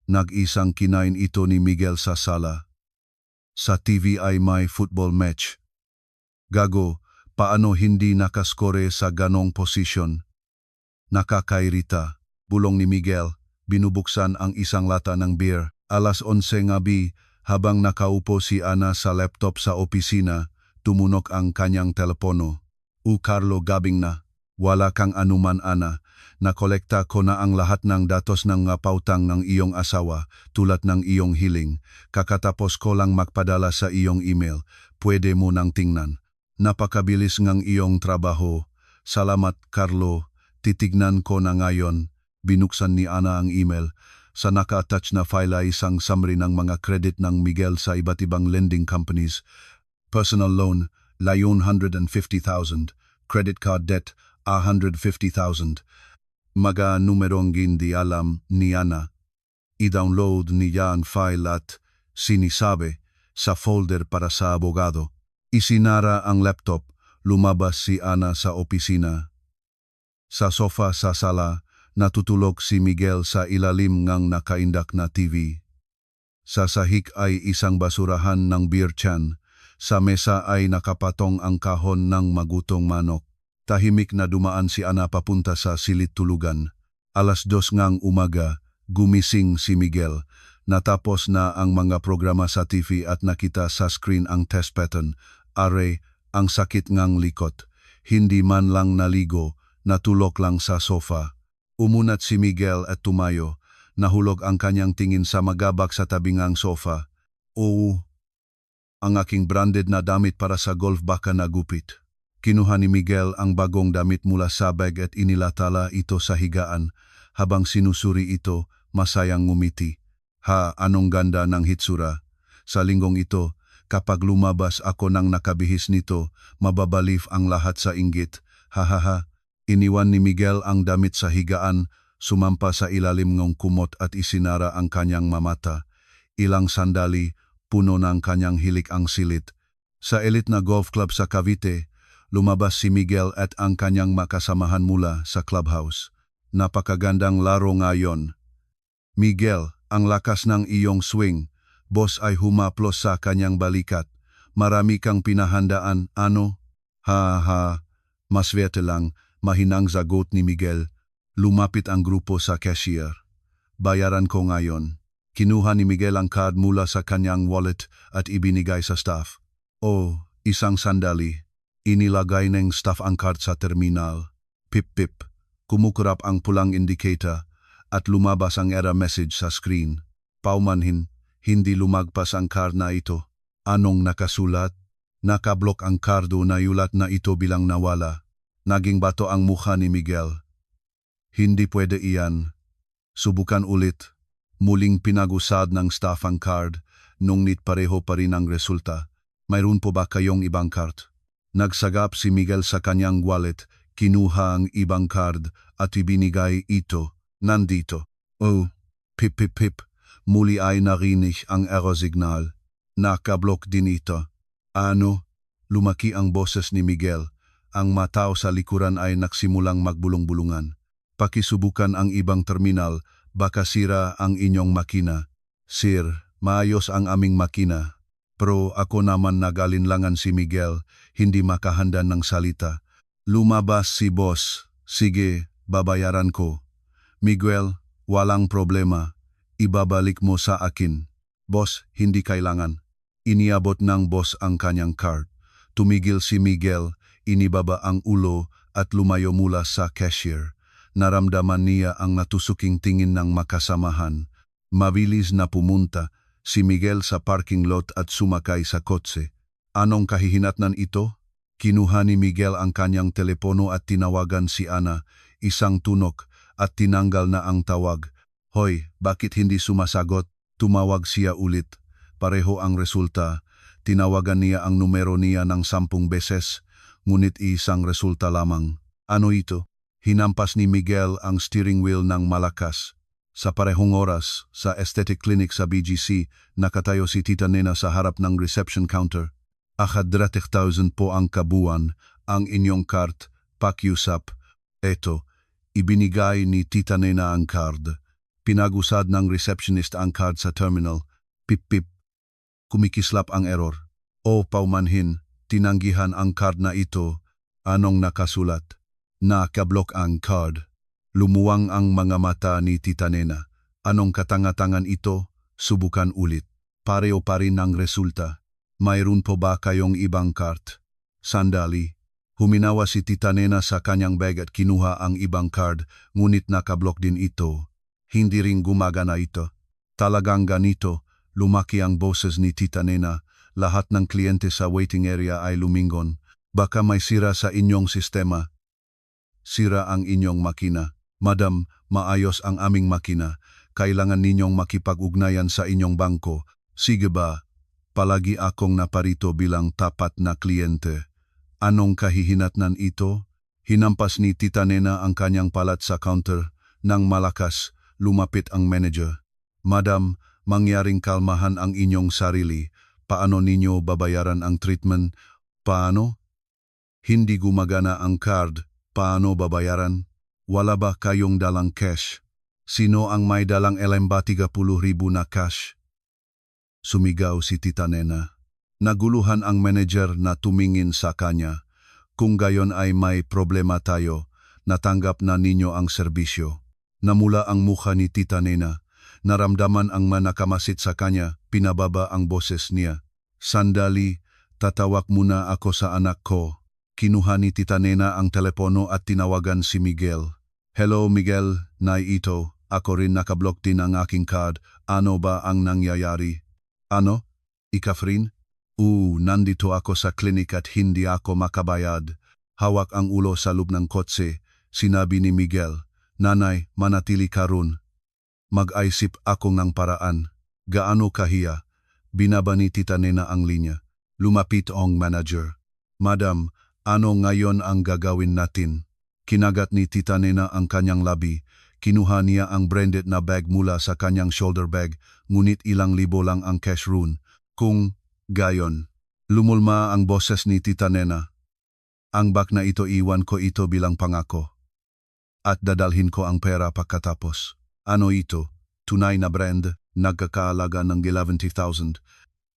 nag-isang kinain ito ni Miguel sa sala. Sa TV ay may football match. Gago, paano hindi nakaskore sa ganong posisyon? Nakakairita, bulong ni Miguel. Binubuksan ang isang lata ng beer. 11:00 gabi, habang nakaupo si Ana sa laptop sa opisina, tumunog ang kanyang telepono. Carlo, gabing na. Wala kang anuman, Ana. Nakolekta ko na ang lahat ng datos ng pautang ng iyong asawa tulad ng iyong hiling. Kakatapos ko lang magpadala sa iyong email. Pwede mo nang tingnan. Napakabilis ngang iyong trabaho. Salamat, Carlo. Titignan ko na ngayon. Binuksan ni Ana ang email. Sa naka-attach na file ay isang summary ng mga credit ng Miguel sa iba't ibang lending companies. Personal loan, layon 150,000. Credit card debt, 150,000. Mga numerong hindi alam ni Ana. I-download niya ang file at sinisabi sa folder para sa abogado. Isinara ang laptop, lumabas si Ana sa opisina. Sa sofa sa sala, Natutulog si Miguel sa ilalim ng nakaindak na TV. Sa sahig ay isang basurahan ng beer can. Sa mesa ay nakapatong ang kahon ng magutong manok. Tahimik na dumaan si Ana papunta sa silid tulugan. 2:00 ngang umaga, gumising si Miguel. Natapos na ang mga programa sa TV at nakita sa screen ang test pattern. Are, ang sakit ngang likot. Hindi man lang naligo, natulog lang sa sofa. Umunat si Miguel at tumayo. Nahulog ang kanyang tingin sa magabak sa tabingang sofa. Oo, ang aking branded na damit para sa golf baka nagupit. Kinuha ni Miguel ang bagong damit mula sa bag at inilatala ito sa higaan. Habang sinusuri ito, masayang ngumiti. Ha, anong ganda ng hitsura. Sa linggong ito, kapag lumabas ako nang nakabihis nito, mababalif ang lahat sa inggit. Hahaha. Iniwan ni Miguel ang damit sa higaan, sumampa sa ilalim ng kumot at isinara ang kanyang mamata. Ilang sandali, puno ng kanyang hilik ang silid. Sa elite na golf club sa Cavite, lumabas si Miguel at ang kanyang makasamahan mula sa clubhouse. Napakagandang laro ngayon. Miguel, ang lakas ng iyong swing. Boss ay humaplos sa kanyang balikat. Marami kang pinahandaan, ano? Ha, maswerte lang. Mahinang zagot ni Miguel. Lumapit ang grupo sa cashier. Bayaran ko ngayon. Kinuha ni Miguel ang card mula sa kanyang wallet at ibinigay sa staff. Oh, isang sandali. Inilagay ng staff ang card sa terminal. Pip. Kumukurap ang pulang indicator at lumabas ang error message sa screen. Paumanhin, hindi lumagpas ang card na ito. Anong nakasulat? Nakablock ang kardo na yulat na ito bilang nawala. Naging bato ang mukha ni Miguel. Hindi pwede iyan. Subukan ulit. Muling pinagusad ng staff ang card, ngunit pareho pa rin ang resulta. Mayroon po ba kayong ibang card? Nagsagap si Miguel sa kanyang wallet, kinuha ang ibang card at ibinigay ito. Nandito. Oh, pip. Muli ay narinig ang error signal. Nakablock din ito. Ano? Lumaki ang boses ni Miguel. Ang matao sa likuran ay nagsimulang magbulong-bulungan. Pakisubukan ang ibang terminal, baka sira ang inyong makina. Sir, maayos ang aming makina. Pero ako naman nagalinlangan si Miguel, hindi makahanda ng salita. Lumabas si boss. Sige, babayaran ko. Miguel, walang problema. Ibabalik mo sa akin. Boss, hindi kailangan. Iniabot ng boss ang kanyang card. Tumigil si Miguel, inibaba ang ulo at lumayo mula sa cashier. Naramdaman niya ang natusuking tingin ng makasamahan. Mabilis na pumunta si Miguel sa parking lot at sumakay sa kotse. Anong kahihinatnan ito? Kinuha ni Miguel ang kanyang telepono at tinawagan si Ana. Isang tunok at tinanggal na ang tawag. Hoy, bakit hindi sumasagot? Tumawag siya ulit. Pareho ang resulta. Tinawagan niya ang numero niya ng 10 beses, ngunit isang resulta lamang. Ano ito? Hinampas ni Miguel ang steering wheel ng malakas. Sa parehong oras, sa aesthetic clinic sa BGC, nakatayo si Tita Nena sa harap ng reception counter. 100,000 po ang kabuuan, ang inyong card, pakiusap. Eto, ibinigay ni Tita Nena ang card. Pinagusad ng receptionist ang card sa terminal. Pip. Kumikislap ang error. O paumanhin, tinanggihan ang card na ito. Anong nakasulat? Nakablock ang card. Lumuwang ang mga mata ni Tita Nena. Anong katangatangan ito? Subukan ulit. Pareho pa rin ang resulta. Mayroon po ba kayong ibang card? Sandali. Huminawa si Tita Nena sa kanyang bag at kinuha ang ibang card, ngunit nakablock din ito. Hindi rin gumagana ito. Talagang ganito. Lumaki ang boses ni Tita Nena. Lahat ng kliyente sa waiting area ay lumingon. Baka may sira sa inyong sistema. Sira ang inyong makina. Madam, maayos ang aming makina. Kailangan ninyong makipag-ugnayan sa inyong bangko. Sige ba? Palagi akong naparito bilang tapat na kliyente. Anong kahihinatnan ito? Hinampas ni Tita Nena ang kanyang palat sa counter. Nang malakas, lumapit ang manager. Madam, mangyaring kalmahan ang inyong sarili. Paano ninyo babayaran ang treatment? Paano? Hindi gumagana ang card. Paano babayaran? wala ba kayong dalang cash? Sino ang may dalang elemba 30,000 na cash? Sumigaw si Tita Nena. Naguluhan ang manager na tumingin sa kanya. Kung gayon ay may problema tayo, natanggap na ninyo ang serbisyo. Namula ang mukha ni Tita Nena. Naramdaman ang manakamasit sa kanya, pinababa ang boses niya. Sandali, tatawag muna ako sa anak ko. Kinuha ni Tita Nena ang telepono at tinawagan si Miguel. Hello Miguel, Nay ito. Ako rin nakablock din ang aking card. Ano ba ang nangyayari? Ano? Ikafrin? Nandito ako sa klinik at hindi ako makabayad. Hawak ang ulo sa loob ng kotse. Sinabi ni Miguel, Nanay, manatili ka ron. Mag-isip ako ng paraan. Gaano kahiya? Binaba ni Tita Nena ang linya. Lumapit ang manager. Madam, ano ngayon ang gagawin natin? Kinagat ni Tita Nena ang kanyang labi. Kinuha niya ang branded na bag mula sa kanyang shoulder bag, ngunit ilang libo lang ang cash rune. Kung gayon, lumulma ang boses ni Tita Nena. Ang bag na ito iwan ko ito bilang pangako. At dadalhin ko ang pera pagkatapos. Ano ito? Tunay na brand, nagkakaalaga ng 11,000.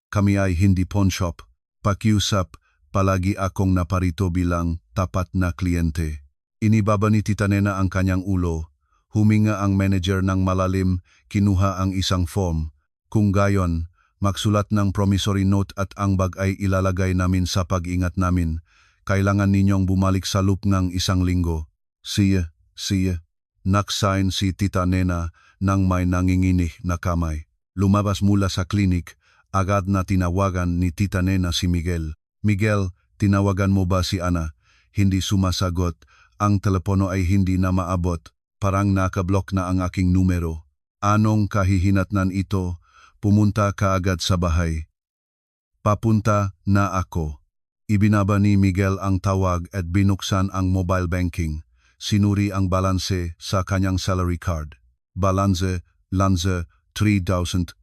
Kami ay hindi pawn shop. Pakiusap, palagi akong naparito bilang tapat na kliyente. Inibaba ni Tita Nena ang kanyang ulo. Huminga ang manager ng malalim, kinuha ang isang form. Kung gayon, magsulat ng promissory note at ang bag ay ilalagay namin sa pag-ingat namin. Kailangan ninyong bumalik sa loop ng 1 linggo. Siya. Naksign si Tita Nena nang may nanginginig na kamay. Lumabas mula sa klinik, agad na tinawagan ni Tita Nena si Miguel. Miguel, tinawagan mo ba si Ana? Hindi sumasagot. Ang telepono ay hindi na maabot. Parang nakablock na ang aking numero. Anong kahihinatnan ito? Pumunta ka agad sa bahay. Papunta na ako. Ibinaba ni Miguel ang tawag at binuksan ang mobile banking. Sinuri ang balanse sa kanyang salary card. Balanse, 3,200.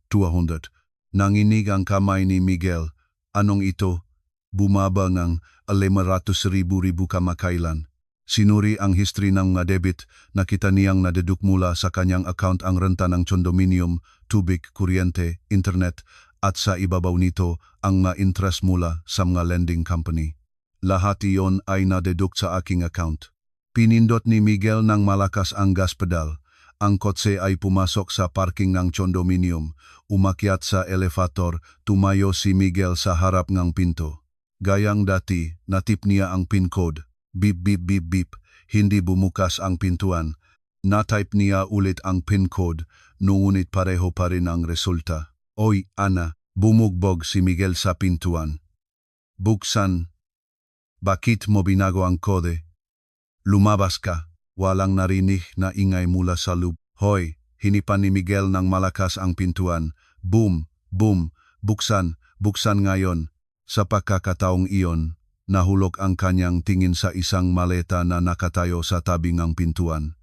Nanginig ang kamay ni Miguel. Anong ito? Bumaba ng 500,000 kamakailan. Sinuri ang history ng mga debit, nakita niyang nadeduk mula sa kanyang account ang renta ng condominium, tubig, kuryente, internet, at sa ibabaw nito ang mga interest mula sa mga lending company. Lahat iyon ay nadeduk sa aking account. Pinindot ni Miguel ng malakas ang gas pedal. Ang kotse ay pumasok sa parking ng condominium. Umakyat sa elevator, tumayo si Miguel sa harap ng pinto. Gayang dati, natip niya ang pin code. Beep beep beep beep. Hindi bumukas ang pintuan. Natype niya ulit ang pin code, ngunit pareho pa rin ang resulta. Oy, Ana, bumugbog si Miguel sa pintuan. Buksan. Bakit mo binago ang kode? Lumabas ka. Walang narinig na ingay mula sa loob. Hoy, hinipan ni Miguel ng malakas ang pintuan. Boom, boom, buksan ngayon. Sa pagkakataong iyon, nahulog ang kanyang tingin sa isang maleta na nakatayo sa tabi ng pintuan.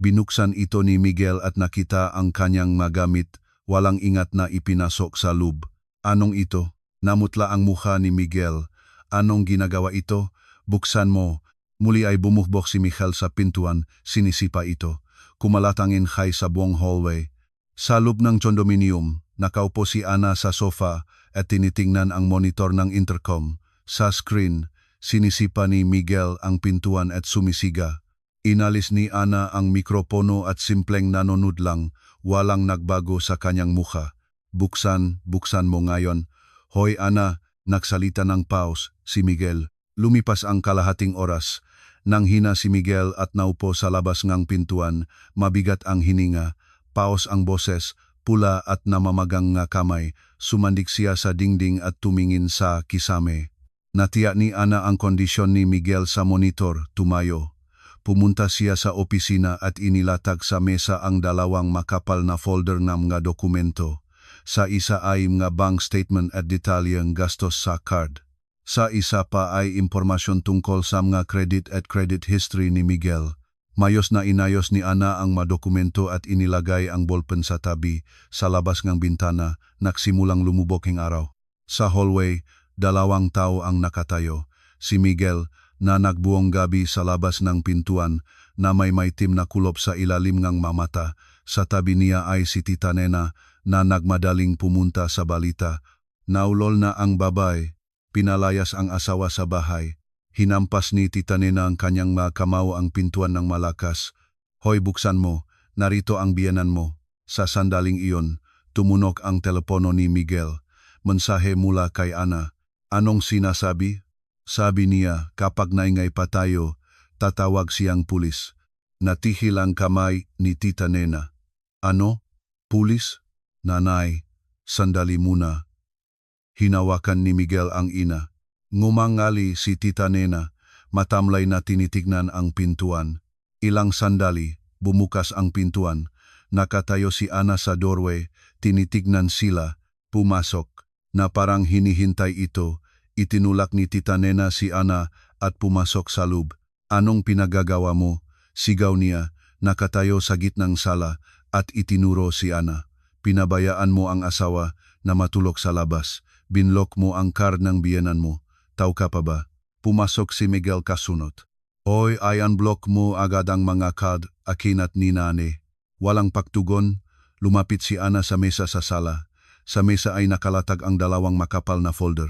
Binuksan ito ni Miguel at nakita ang kanyang magamit, walang ingat na ipinasok sa loob. Anong ito? Namutla ang mukha ni Miguel. Anong ginagawa ito? Buksan mo. Muli ay bumuhbok si Michael sa pintuan, sinisipa ito. Kumalatangin kay sa buong hallway. Sa loob ng condominium, nakaupo si Ana sa sofa at tinitingnan ang monitor ng intercom. Sa screen, sinisipa ni Miguel ang pintuan at sumisiga. Inalis ni Ana ang mikropono at simpleng nanonood lang, walang nagbago sa kanyang mukha. Buksan mo ngayon. Hoy Ana, nagsalita ng pause si Miguel. Lumipas ang kalahating oras. Nang hina si Miguel at naupo sa labas ng pintuan, mabigat ang hininga, paos ang boses, pula at namamagang nga kamay, sumandik siya sa dingding at tumingin sa kisame. Natiyak ni Ana ang kondisyon ni Miguel sa monitor, tumayo. Pumunta siya sa opisina at inilatag sa mesa ang dalawang makapal na folder ng mga dokumento. Sa isa ay mga bank statement at detalyeng gastos sa card. Sa isa pa ay impormasyon tungkol sa mga credit at credit history ni Miguel. Mayos na inayos ni Ana ang mga dokumento at inilagay ang ballpen sa tabi sa labas ng bintana, nagsimulang lumubog ang araw. Sa hallway, 2 tao ang nakatayo. Si Miguel, na nagbuong gabi sa labas ng pintuan, na may maitim na kulop sa ilalim ng mamata. Sa tabi niya ay si Tita Nena na nagmadaling pumunta sa balita. Naulol na ang babae, pinalayas ang asawa sa bahay. Hinampas ni Tita Nena ang kanyang kamao ang pintuan ng malakas. Hoy, buksan mo, narito ang biyenan mo. Sa sandaling iyon, tumunok ang telepono ni Miguel. Mensahe mula kay Ana. Anong sinasabi? Sabi niya, kapag naingay pa tayo, tatawag siyang pulis. Natihil ang kamay ni Tita Nena. Ano? Pulis? Nanay, sandali muna. Hinawakan ni Miguel ang ina. Ngumangali si Tita Nena, matamlay na tinitignan ang pintuan. Ilang sandali, bumukas ang pintuan. Nakatayo si Ana sa doorway, tinitignan sila, pumasok. Na parang hinihintay ito, itinulak ni Tita Nena si Ana at pumasok sa loob. Anong pinagagawa mo? Sigaw niya, nakatayo sa gitnang sala at itinuro si Ana. Pinabayaan mo ang asawa na matulog sa labas. Binlock mo ang card ng biyenan mo. Tao ka pa ba? Pumasok si Miguel kasunod. Hoy, ay unblock mo agad ang mga card, akin at ni Nane. Walang pagtugon, lumapit si Ana sa mesa sa sala. Sa mesa ay nakalatag ang dalawang makapal na folder.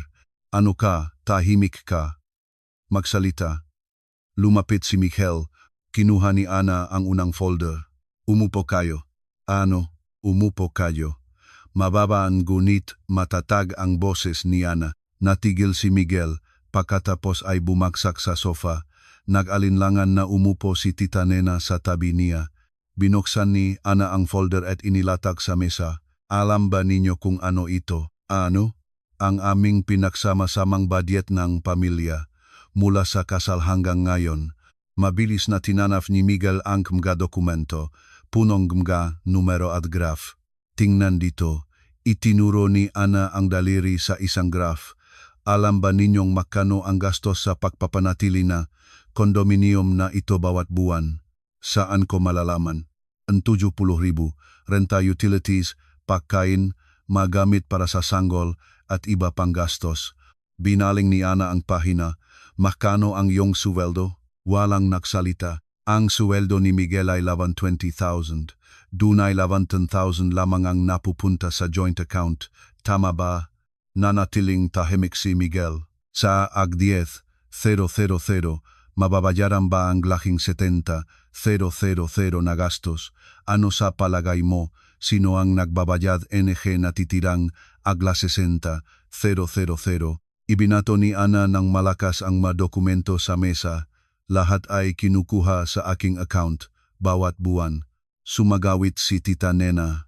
Ano ka? Tahimik ka. Magsalita. Lumapit si Miguel. Kinuha ni Ana ang unang folder. Umupo kayo. Ano? Umupo kayo. Mababa ang gunit, matatag ang boses ni Ana. Natigil si Miguel, pagkatapos ay bumagsak sa sofa. Nag-alinlangan na umupo si Tita Nena sa tabi niya. Binuksan ni Ana ang folder at inilatag sa mesa. Alam ba ninyo kung ano ito? Ano? Ang aming pinagsama-samang budget ng pamilya. Mula sa kasal hanggang ngayon. Mabilis na tinanaf ni Miguel ang mga dokumento. Punong mga numero at graph. Tingnan dito. Itinuro ni Ana ang daliri sa isang graph. Alam ba ninyong magkano ang gastos sa pagpapanatili na kondominium na ito bawat buwan? Saan ko malalaman? Ang 70,000, renta utilities, pagkain, magamit para sa sanggol at iba pang gastos. Binaling ni Ana ang pahina. Magkano ang iyong suweldo? Walang nagsalita. Ang suweldo ni Miguel ay 20,000. Dunay 10,000 lamang ang napupunta sa joint account. Tama ba? Nanatiling tahimik si Miguel. Sa ag 10,000, mababayaran ba ang lahing 70,000 na gastos? Ano sa palagay mo? Sino ang nagbabayad NG natitirang agla 60,000? Ibinato ni Ana ng malakas ang mga dokumento sa mesa. Lahat ay kinukuha sa aking account, bawat buwan. Sumagawit si Tita Nena.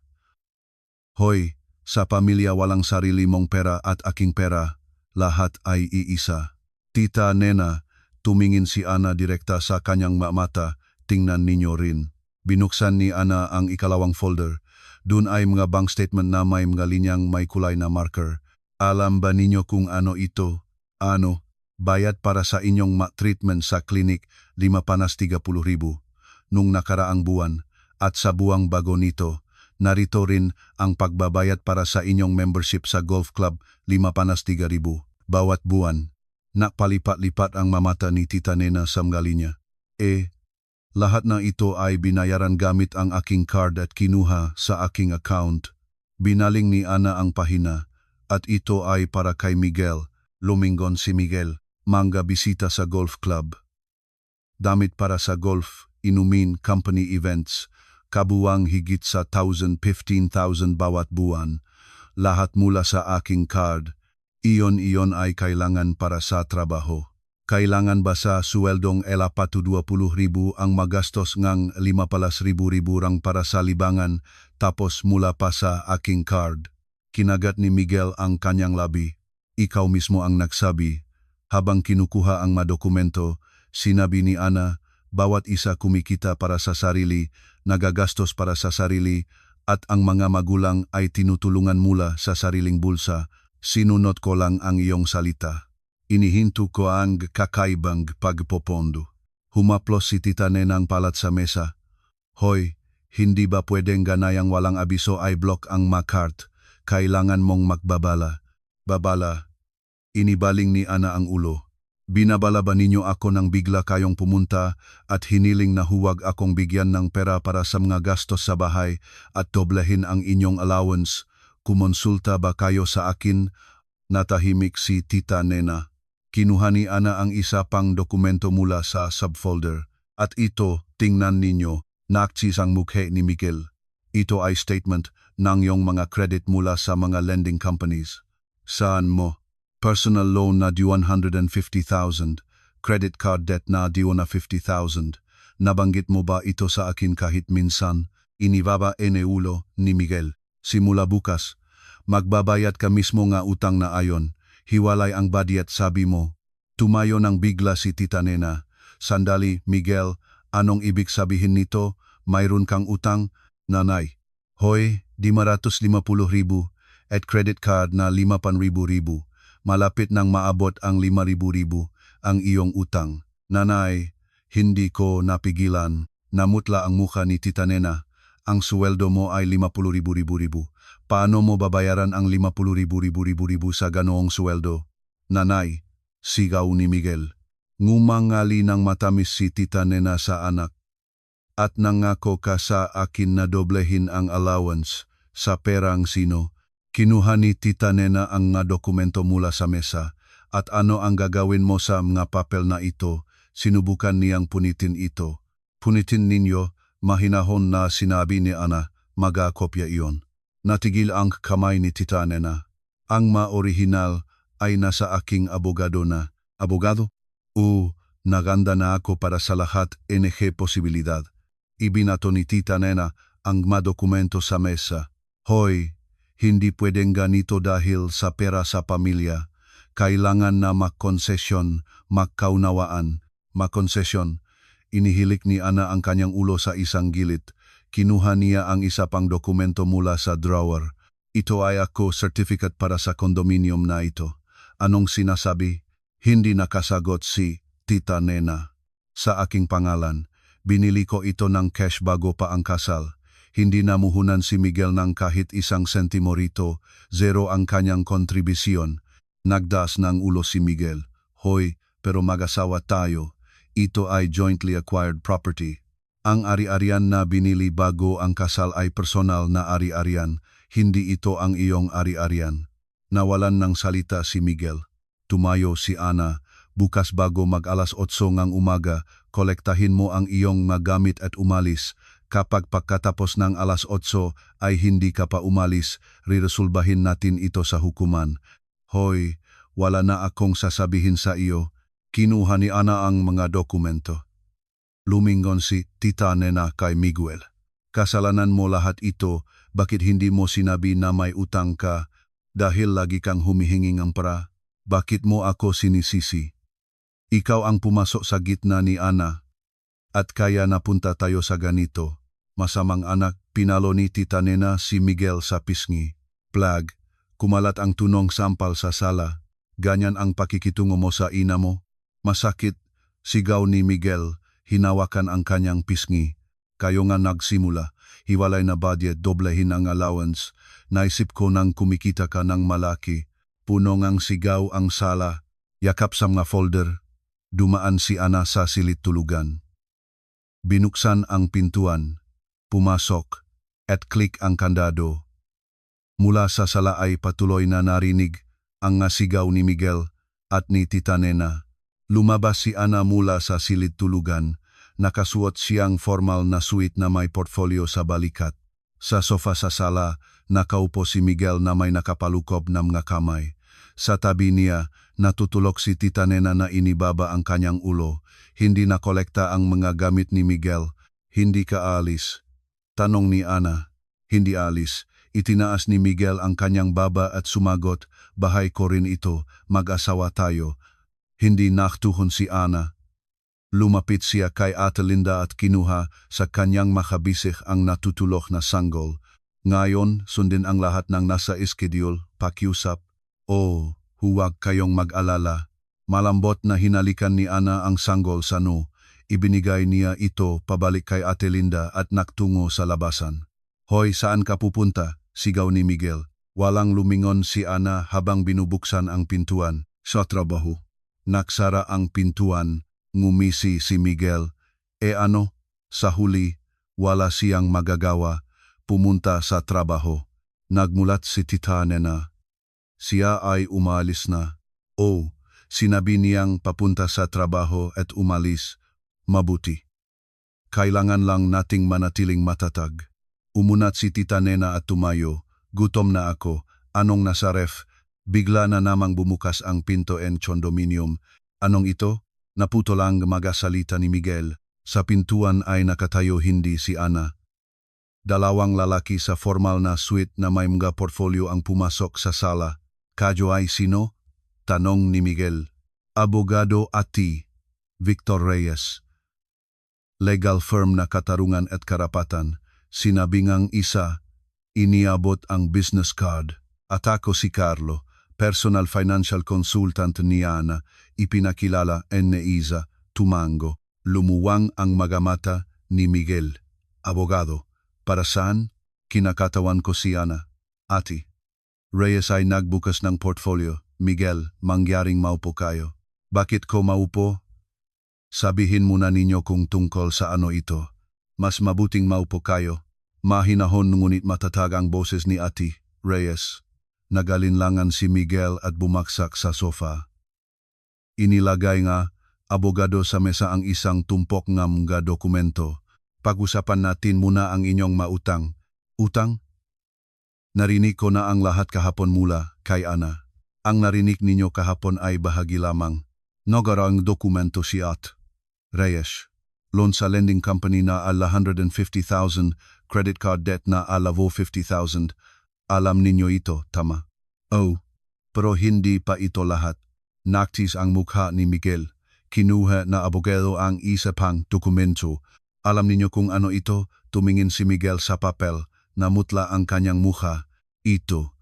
Hoy, sa pamilya walang sarili mong pera at aking pera. Lahat ay iisa. Tita Nena, tumingin si Ana direkta sa kanyang mata. Tingnan ninyo rin. Binuksan ni Ana ang ikalawang folder. Doon ay mga bank statement na may mga linyang may kulay na marker. Alam ba ninyo kung ano ito? Ano? Bayad para sa inyong treatment sa klinik, 530,000 nung nakaraang buwan. At sa buwang bago nito, narito rin ang pagbabayad para sa inyong membership sa golf club, 530,000 bawat buwan. Nakpalipat-lipat ang mamata ni Tita Nena sa mga linya. Lahat na ito ay binayaran gamit ang aking card at kinuha sa aking account. Binaling ni Ana ang pahina at ito ay para kay Miguel. Lumingon si Miguel. Mangga bisita sa golf club. Damit para sa golf, inumin, company events, kabuwang higit sa 15,000 bawat buwan. Lahat mula sa aking card. Iyon ay kailangan para sa trabaho. Kailangan ba sa suweldong 20,000 ang magastos ngang 15,000 rang para sa libangan tapos mula pa sa aking card? Kinagat ni Miguel ang kanyang labi. Ikaw mismo ang nagsabi. Habang kinukuha ang madokumento, sinabi ni Ana, bawat isa kumikita para sa sarili, nagagastos para sa sarili, at ang mga magulang ay tinutulungan mula sa sariling bulsa. Sinunod ko lang ang iyong salita. Inihinto ko ang kakaibang pagpopondo. Humaplos si Tita Nena ang palat sa mesa. Hoy, hindi ba pwedeng ganayang walang abiso ay block ang makart? Kailangan mong magbabala. Babala. Inibaling ni Ana ang ulo. Binabala ba ninyo ako nang bigla kayong pumunta at hiniling na huwag akong bigyan ng pera para sa mga gastos sa bahay at doblehin ang inyong allowance? Kumonsulta ba kayo sa akin? Natahimik si Tita Nena. Kinuha ni Ana ang isa pang dokumento mula sa subfolder. At ito, tingnan ninyo, nakchis ang mukhe ni Miguel. Ito ay statement ng iyong mga credit mula sa mga lending companies. Saan mo? Personal loan na due 150,000, credit card debt na due na 50,000. Nabanggit mo ba ito sa akin kahit minsan? Inibaba ulo ni Miguel. Simula bukas, magbabayad ka mismo nga utang na ayon. Hiwalay ang budget sabi mo. Tumayo ng bigla si Tita Nena. Sandali, Miguel, anong ibig sabihin nito? Mayroon kang utang? Nanay. Hoy, 550,000 at credit card na 5,000. Malapit nang maabot ang 5,000 ang iyong utang. Nanay, hindi ko napigilan. Namutla ang mukha ni Tita Nena. Ang sweldo mo ay 50,000. Paano mo babayaran ang 50,000 sa ganoong sweldo? Nanay, sigaw ni Miguel. Ngumangali ng matamis si Tita Nena sa anak. At nangako ka sa akin na doblehin ang allowance sa perang sino. Kinuha ni Tita Nena ang mga dokumento mula sa mesa at ano ang gagawin mo sa mga papel na ito, sinubukan niyang punitin ito. Punitin ninyo, mahinahon na sinabi ni Ana, magakopya iyon. Natigil ang kamay ni Tita Nena. Ang ma-orihinal ay nasa aking abogado na. Abogado? Naganda na ako para sa lahat NG posibilidad. Ibinato ni Tita Nena ang mga dokumento sa mesa. Hoy, hindi pwedeng ganito dahil sa pera sa pamilya. Kailangan na makonsesyon, magkaunawaan. Makonsesyon. Inihilik ni Ana ang kanyang ulo sa isang gilid. Kinuha niya ang isa pang dokumento mula sa drawer. Ito ay ako certificate para sa condominium na ito. Anong sinasabi? Hindi nakasagot si Tita Nena. Sa aking pangalan, binili ko ito ng cash bago pa ang kasal. Hindi namuhunan si Miguel ng kahit isang sentimo rito, zero ang kanyang kontribusyon. Nagdaas ng ulo si Miguel. Hoy, pero mag-asawa tayo. Ito ay jointly acquired property. Ang ari-arian na binili bago ang kasal ay personal na ari-arian, hindi ito ang iyong ari-arian. Nawalan ng salita si Miguel. Tumayo si Ana. Bukas bago mag-alas 8 ng umaga, kolektahin mo ang iyong magamit at umalis. Kapag pagkatapos ng alas 8 ay hindi ka pa umalis, riresolbahin natin ito sa hukuman. Hoy, wala na akong sasabihin sa iyo. Kinuha ni Ana ang mga dokumento. Lumingon si Tita Nena kay Miguel. Kasalanan mo lahat ito, bakit hindi mo sinabi na may utang ka dahil lagi kang humihingi ng pera? Bakit mo ako sinisisi? Ikaw ang pumasok sa gitna ni Ana. At kaya napunta tayo sa ganito. Masamang anak, pinalo ni Tita Nena si Miguel sa pisngi. Plag, kumalat ang tunong sampal sa sala. Ganyan ang pakikitungo mo sa ina mo. Masakit, sigaw ni Miguel, hinawakan ang kanyang pisngi. Kayo nga nagsimula, hiwalay na budget, doblehin ang allowance. Naisip ko nang kumikita ka ng malaki. Puno ngang sigaw ang sala. Yakap sa mga folder. Dumaan si Ana sa silid tulugan. Binuksan ang pintuan, pumasok, at click ang kandado. Mula sa sala ay patuloy na narinig ang sigaw ni Miguel at ni Tita Nena. Lumabas si Ana mula sa silid tulugan, nakasuot siyang formal na suit na may portfolio sa balikat. Sa sofa sa sala, nakaupo si Miguel na may nakapalukob na mga kamay. Sa tabi niya, natutulog si Tita Nena na inibaba ang kanyang ulo. Hindi na kolekta ang mga gamit ni Miguel. Hindi ka alis. Tanong ni Ana. Hindi alis. Itinaas ni Miguel ang kanyang baba at sumagot, bahay ko rin ito, mag-asawa tayo. Hindi naktuhon si Ana. Lumapit siya kay Ate Linda at kinuha sa kanyang makabisik ang natutulog na sanggol. Ngayon, sundin ang lahat ng nasa schedule, pakiusap. Huwag kayong mag-alala. Malambot na hinalikan ni Ana ang sanggol sa noo. Ibinigay niya ito pabalik kay Ate Linda at naktungo sa labasan. Hoy, saan ka pupunta? Sigaw ni Miguel. Walang lumingon si Ana habang binubuksan ang pintuan. Sa trabaho. Naksara ang pintuan, ngumisi si Miguel. Ano? Sa huli, wala siyang magagawa, pumunta sa trabaho. Nagmulat si Tita Nena. Siya ay umalis na. Sinabi niyang papunta sa trabaho at umalis. Mabuti. Kailangan lang nating manatiling matatag. Umunat si Tita Nena at tumayo. Gutom na ako. Anong nasa ref? Bigla na namang bumukas ang pinto en condominium. Anong ito? Naputo lang magasalita ni Miguel. Sa pintuan ay nakatayo hindi si Ana. Dalawang lalaki sa formal na suite na may mga portfolio ang pumasok sa sala. Kadyo ay sino? Tanong ni Miguel. Abogado Ati, Victor Reyes. Legal firm na katarungan at karapatan. Sinabingang isa, iniabot ang business card. At ako si Carlo, personal financial consultant ni Ana, ipinakilala Neiza, Tumango. Lumuwang ang magamata ni Miguel. Abogado, para saan? Kinakatawan ko si Ana. Ati. Reyes ay nagbukas ng portfolio. Miguel, mangyaring maupo kayo. Bakit ko maupo? Sabihin muna ninyo kung tungkol sa ano ito. Mas mabuting maupo kayo. Mahinahon ngunit matatag ang boses ni Ati, Reyes. Nagalinlangan si Miguel at bumaksak sa sofa. Inilagay nga, abogado sa mesa ang isang tumpok ng mga dokumento. Pag-usapan natin muna ang inyong mautang. Utang? Narinig ko na ang lahat kahapon mula kay Ana. Ang narinig ninyo kahapon ay bahagi lamang. Nagarang dokumento si At. Reyes. Loan sa lending company na ala 150,000, credit card debt na ala 50,000. Alam ninyo ito, tama? Pero hindi pa ito lahat. Naktis ang mukha ni Miguel. Kinuha na abogado ang isa pang dokumento. Alam ninyo kung ano ito? Tumingin si Miguel sa papel. Namutla ang kanyang mukha. Ito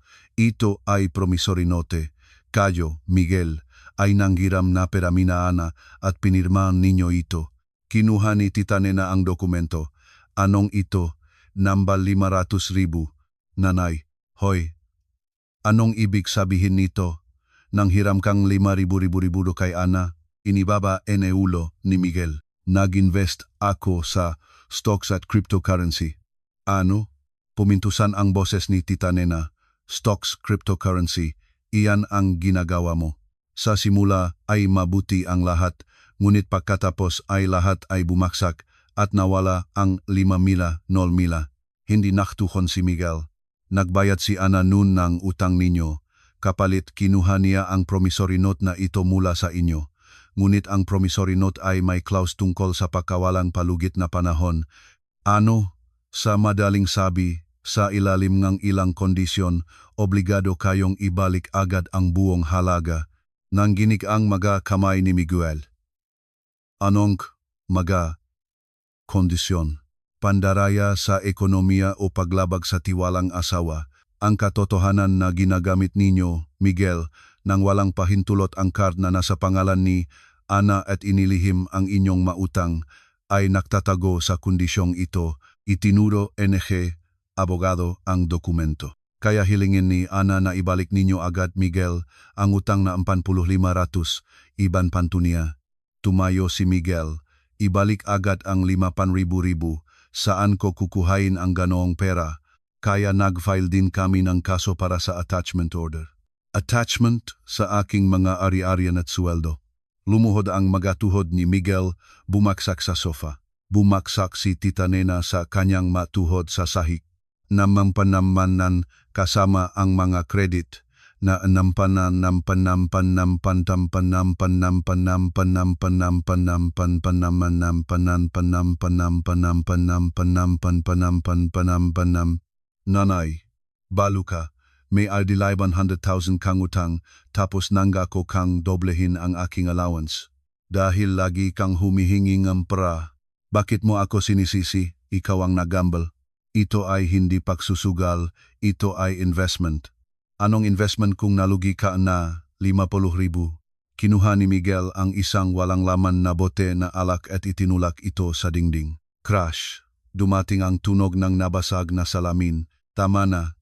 ay promissory note. Kayo, Miguel, ay nanghiram na pera mina Ana at pinirmahan ninyo ito. Kinuha ni Tita Nena ang dokumento. Anong ito? Nambal 500,000. Nanay, hoy. Anong ibig sabihin nito? Nanghiram kang 5,000 kay Ana? Inibaba ulo ni Miguel. Nag-invest ako sa stocks at cryptocurrency. Ano? Pumintusan ang boses ni Tita Nena. Stocks, cryptocurrency, iyan ang ginagawa mo. Sa simula ay mabuti ang lahat, ngunit pagkatapos ay lahat ay bumaksak at nawala ang 5,000. Hindi naktuhon si Miguel. Nagbayad si Ana noon ng utang ninyo. Kapalit kinuha niya ang promissory note na ito mula sa inyo. Ngunit ang promissory note ay may clause tungkol sa pagkawalang palugit na panahon. Ano? Sa madaling sabi, sa ilalim ng ilang kondisyon, obligado kayong ibalik agad ang buong halaga. Nangginig ang mga kamay ni Miguel. Anong mga kondisyon? Pandaraya sa ekonomiya o paglabag sa tiwalang asawa. Ang katotohanan na ginagamit ninyo, Miguel, nang walang pahintulot ang card na nasa pangalan ni Ana at inilihim ang inyong mautang, ay nagtatago sa kondisyong ito. Itinuro NG, abogado, ang dokumento. Kaya hilingin ni Ana na ibalik ninyo agad, Miguel, ang utang na 45,000, iban pantunia. Tumayo si Miguel, ibalik agad ang 5,000. Saan ko kukuhain ang ganoong pera? Kaya nag-file din kami ng kaso para sa attachment order. Attachment sa aking mga ari-arian at sweldo. Lumuhod ang magatuhod ni Miguel, bumaksak sa sofa. Bumaksak si Tita Nena sa kanyang matuhod sa sahig. Namampanamanan kasama ang mga credit na Nanay, balu ka. May aldilay 100,000 kang utang, tapos nangako kang doblehin ang aking allowance. Dahil lagi kang humihingi ng pera, bakit mo ako sinisisi? Ikaw ang nagamble. Ito ay hindi pagsusugal, ito ay investment. Anong investment kung nalugi ka na 50,000? Kinuha ni Miguel ang isang walang laman na bote na alak at itinulak ito sa dingding. Crash! Dumating ang tunog ng nabasag na salamin. Tama na,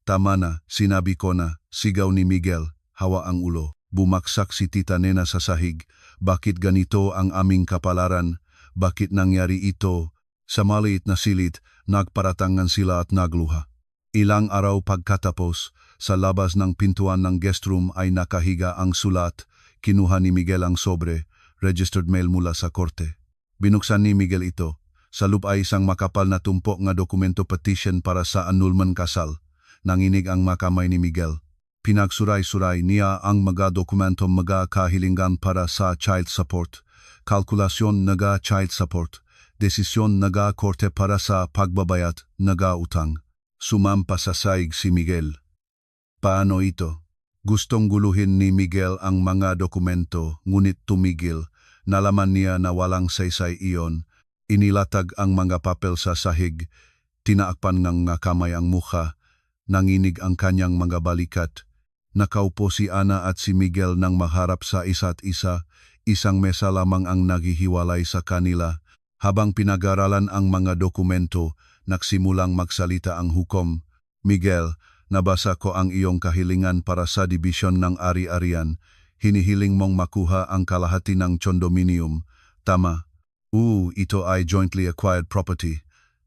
sinabi ko na, sigaw ni Miguel, hawa ang ulo. Bumaksak si Tita Nena sa sahig, Bakit ganito ang aming kapalaran? Bakit nangyari ito? Sa maliit na silid, nagparatangan sila at nagluha. Ilang araw pagkatapos, sa labas ng pintuan ng guest room ay nakahiga ang sulat. Kinuha ni Miguel ang sobre, registered mail mula sa korte. Binuksan ni Miguel ito. Sa loob ay isang makapal na tumpok nga dokumento petition para sa annulment kasal. Nanginig ang makamay ni Miguel. Pinagsuray-suray niya ang mga dokumento mga kahilingan para sa child support, kalkulasyon naga child support, desisyon naga korte para sa pagbabayad naga utang. Sumampa sa saig si Miguel. Paano ito? Gustong guluhin ni Miguel ang mga dokumento, ngunit tumigil. Nalaman niya na walang saysay iyon. Inilatag ang mga papel sa sahig. Tinaakpan ng kamay ang mukha. Nanginig ang kanyang mga balikat. Nakaupo si Ana at si Miguel nang maharap sa isa't isa. Isang mesa lamang ang naghihiwalay sa kanila. Habang pinag-aralan ang mga dokumento, nagsimulang magsalita ang hukom. Miguel, nabasa ko ang iyong kahilingan para sa dibisyon ng ari-arian. Hinihiling mong makuha ang kalahati ng condominium. Tama. Ito ay jointly acquired property.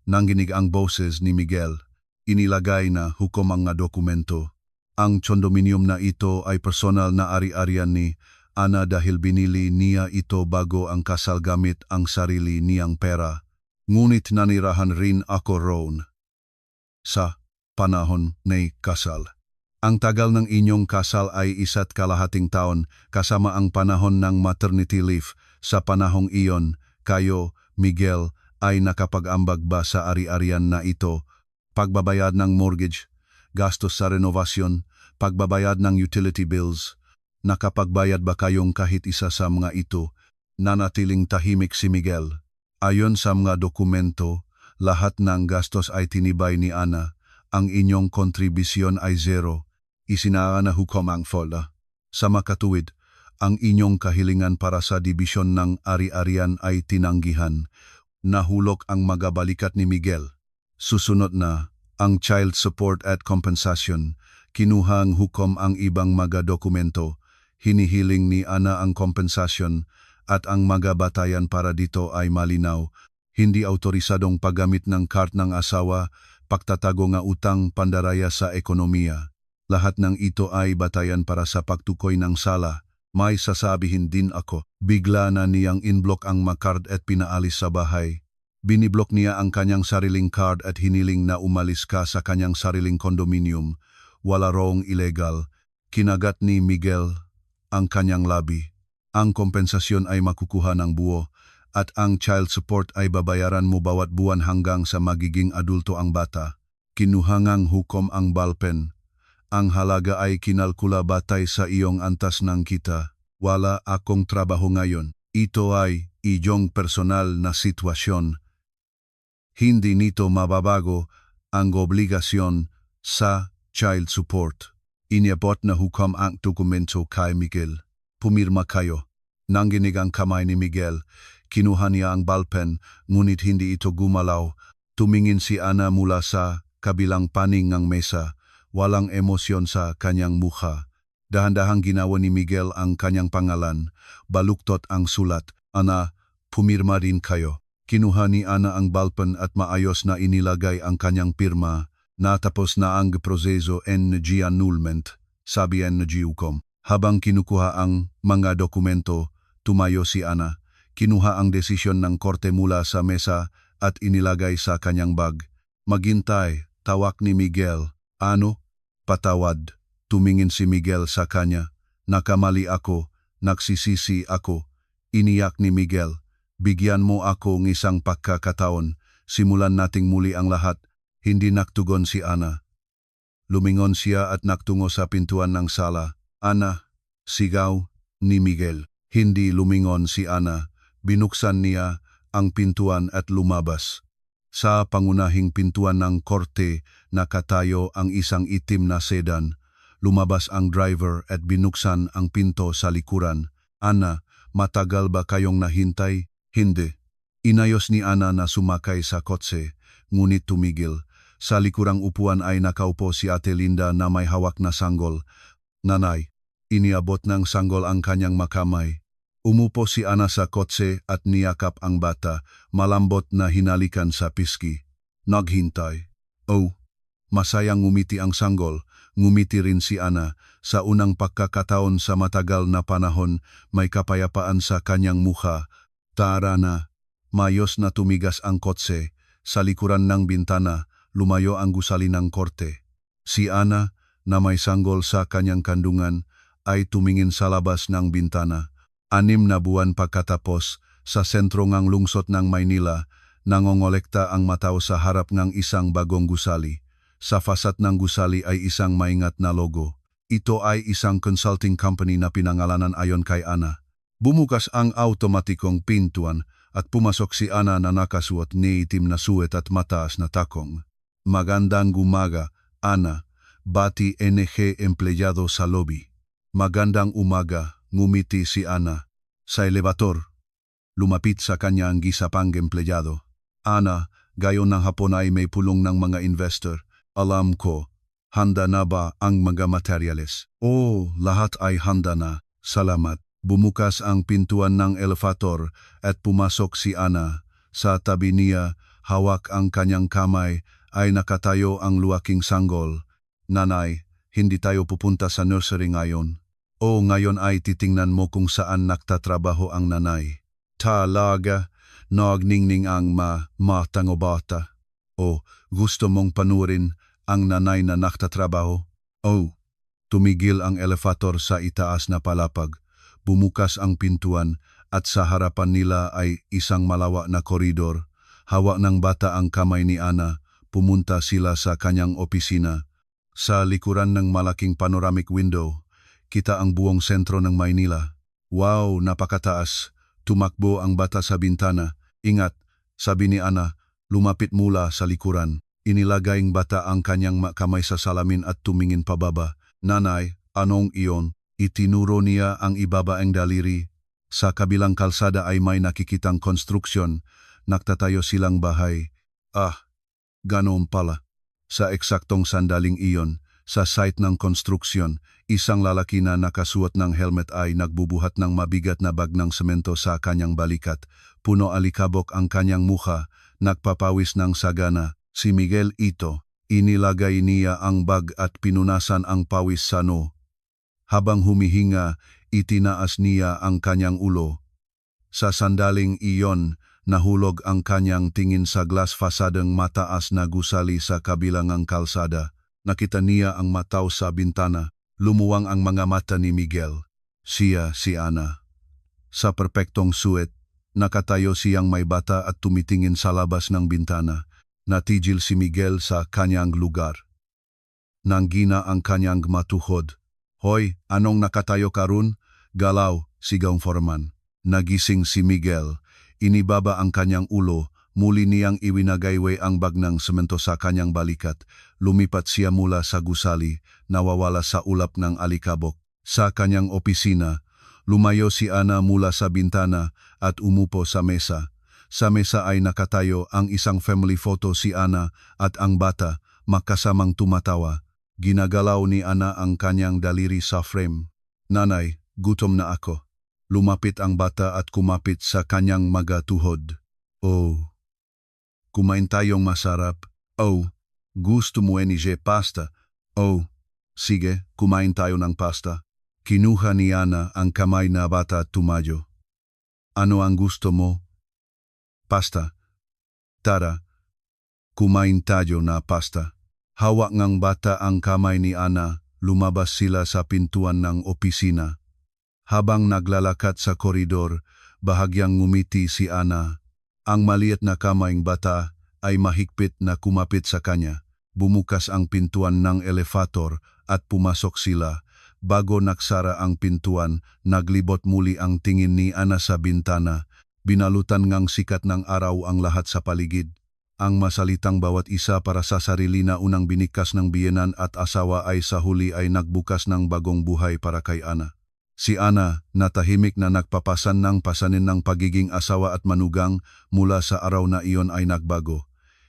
Nanginig ang boses ni Miguel. Inilagay na hukom ang dokumento. Ang condominium na ito ay personal na ari-arian ni Ana dahil binili niya ito bago ang kasal gamit ang sarili niyang pera. Ngunit nanirahan rin ako roon sa panahon ng kasal. Ang tagal ng inyong kasal ay 1.5 taon kasama ang panahon ng maternity leave. Sa panahong iyon, kayo, Miguel, ay nakapag-ambag ba sa ari-arian na ito? Pagbabayad ng mortgage, gastos sa renovasyon, pagbabayad ng utility bills. Nakapagbayad ba kayong kahit isa sa mga ito? Nanatiling tahimik si Miguel. Ayon sa mga dokumento, lahat ng gastos ay tinibay ni Ana. Ang inyong kontribusyon ay 0. Isinara na hukom ang FOLA. Sa makatuwid, ang inyong kahilingan para sa dibisyon ng ari-arian ay tinanggihan. Nahulog ang mga balikat ni Miguel. Susunod na, ang child support at compensation. Kinuha ang hukom ang ibang mga dokumento. Hinihiling ni Ana ang kompensasyon at ang mga batayan para dito ay malinaw. Hindi autorisadong paggamit ng card ng asawa, pagtatago nga utang pandaraya sa ekonomiya. Lahat ng ito ay batayan para sa pagtukoy ng sala. May sasabihin din ako. Bigla na niyang inblock ang card at pinaalis sa bahay. Biniblock niya ang kanyang sariling card at hiniling na umalis ka sa kanyang sariling kondominium. Wala rong illegal. Kinagat ni Miguel ang kanyang labi. Ang kompensasyon ay makukuha ng buo at ang child support ay babayaran mo bawat buwan hanggang sa magiging adulto ang bata. Kinuhangang hukom ang ballpen. Ang halaga ay kinalkula batay sa iyong antas ng kita. Wala akong trabaho ngayon. Ito ay iyong personal na sitwasyon. Hindi nito mababago ang obligasyon sa child support. Iniabot na hukom ang dokumento kay Miguel. Pumirma kayo. Nanginig ang kamay ni Miguel. Kinuha niya ang ballpen, ngunit hindi ito gumalaw. Tumingin si Ana mula sa kabilang paning ng mesa. Walang emosyon sa kanyang mukha. Dahan-dahang ginawa ni Miguel ang kanyang pangalan. Baluktot ang sulat. Ana, pumirma rin kayo. Kinuha ni Ana ang ballpen at maayos na inilagay ang kanyang pirma. Natapos na ang proseso ng annulment, sabi ng hukom. Habang kinukuha ang mga dokumento, tumayo si Ana. Kinuha ang desisyon ng korte mula sa mesa at inilagay sa kanyang bag. Maghintay, tawag ni Miguel. Ano? Patawad. Tumingin si Miguel sa kanya. Nakamali ako, nagsisisi ako. Iniyak ni Miguel. Bigyan mo ako ng isang pagkakataon. Simulan nating muli ang lahat. Hindi naktugon si Ana. Lumingon siya at naktungo sa pintuan ng sala. Ana, sigaw ni Miguel. Hindi lumingon si Ana. Binuksan niya ang pintuan at lumabas. Sa pangunahing pintuan ng korte, nakatayo ang isang itim na sedan. Lumabas ang driver at binuksan ang pinto sa likuran. Ana, matagal ba kayong nahintay? Hindi. Inayos ni Ana na sumakay sa kotse, ngunit tumigil. Sa likurang upuan ay nakaupo si Ate Linda na may hawak na sanggol. Nanay, iniabot ng sanggol ang kanyang makamay. Umupo si Ana sa kotse at niyakap ang bata, malambot na hinalikan sa piski. Naghintay. Oh, masayang ngumiti ang sanggol, ngumiti rin si Ana. Sa unang pagkakataon sa matagal na panahon, may kapayapaan sa kanyang mukha. Tara na. Mayos na tumigas ang kotse. Sa likuran ng bintana, lumayo ang gusali ng korte. Si Ana, na may sanggol sa kanyang kandungan, ay tumingin sa labas ng bintana. 6 na buwan pagkatapos, sa sentro ng lungsod ng Maynila, nangongolekta ang matao sa harap ng isang bagong gusali. Sa fasad ng gusali ay isang maingat na logo. Ito ay isang consulting company na pinangalanan ayon kay Ana. Bumukas ang automatikong pintuan at pumasok si Ana na nakasuot ni itim na suwet at mataas na takong. Magandang umaga, Ana. Bati NG empleyado sa lobby. Magandang umaga, ngumiti si Ana. Sa elevator, lumapit sa kanya ang gisapang empleyado. Ana, gayon ng hapon ay may pulong ng mga investor. Alam ko, handa na ba ang mga materyales? Oh, lahat ay handa na. Salamat. Bumukas ang pintuan ng elevator at pumasok si Ana. Sa tabi niya, hawak ang kanyang kamay, ay nakatayo ang luwaking sanggol. Nanay, hindi tayo pupunta sa nursery ngayon. O ngayon ay titingnan mo kung saan nagtatrabaho ang nanay. Talaga, nagningning ang matang bata. O gusto mong panurin ang nanay na nagtatrabaho? O, tumigil ang elevator sa itaas na palapag. Bumukas ang pintuan at sa harapan nila ay isang malawa na koridor. Hawak ng bata ang kamay ni Ana. Pumunta sila sa kanyang opisina. Sa likuran ng malaking panoramic window, kita ang buong sentro ng Maynila. Wow, napakataas. Tumakbo ang bata sa bintana. Ingat, sabi ni Ana, lumapit mula sa likuran. Inilagay ng bata ang kanyang kamay sa salamin at tumingin pababa. Nanay, anong iyon? Itinuro niya ang ibabaang daliri. Sa kabilang kalsada ay may nakikitang konstruksyon. Nagtatayo silang bahay. Ah, ganoon pala. Sa eksaktong sandaling iyon, sa site ng konstruksyon, isang lalaki na nakasuot ng helmet ay nagbubuhat ng mabigat na bag ng semento sa kanyang balikat. Puno alikabok ang kanyang mukha, nagpapawis ng sagana. Si Miguel ito, inilagay niya ang bag at pinunasan ang pawis sa noo. Habang humihinga, itinaas niya ang kanyang ulo. Sa sandaling iyon, nahulog ang kanyang tingin sa glass fasadeng mataas na gusali sa kabilang kalsada. Nakita niya ang mataw sa bintana. Lumuwang ang mga mata ni Miguel. Siya si Ana. Sa perpektong suwet, nakatayo siyang may bata at tumitingin sa labas ng bintana. Natigil si Miguel sa kanyang lugar. Nanggina ang kanyang matuhod. Hoy, anong nakatayo karun? Galaw, sigaw foreman. Nagising si Miguel. Inibaba ang kanyang ulo. Muli niyang iwinagayway ang bag ng semento sa kanyang balikat. Lumipat siya mula sa gusali, nawawala sa ulap ng alikabok. Sa kanyang opisina, lumayo si Ana mula sa bintana at umupo sa mesa. Sa mesa ay nakatayo ang isang family photo si Ana at ang bata, magkasamang tumatawa. Ginagalaw ni Ana ang kanyang daliri sa frame. Nanay, gutom na ako. Lumapit ang bata at kumapit sa kanyang magatuhod. Oh, kumain tayong masarap. Oh, gusto mo pasta? Oh, sige, kumain tayo ng pasta. Kinuha ni Ana ang kamay na bata at tumayo. Ano ang gusto mo? Pasta. Tara, kumain tayo na pasta. Hawak ng bata ang kamay ni Ana, lumabas sila sa pintuan ng opisina. Habang naglalakad sa koridor, bahagyang ngumiti si Ana. Ang maliit na kamay ng bata ay mahigpit na kumapit sa kanya. Bumukas ang pintuan ng elevator at pumasok sila. Bago nagsara ang pintuan, naglibot muli ang tingin ni Ana sa bintana. Binalutan ngang sikat ng araw ang lahat sa paligid. Ang masalitang bawat isa para sa sarili na unang binikas ng biyenan at asawa ay sa huli ay nagbukas ng bagong buhay para kay Ana. Si Ana, na tahimik na nagpapasan ng pasanin ng pagiging asawa at manugang mula sa araw na iyon ay nagbago.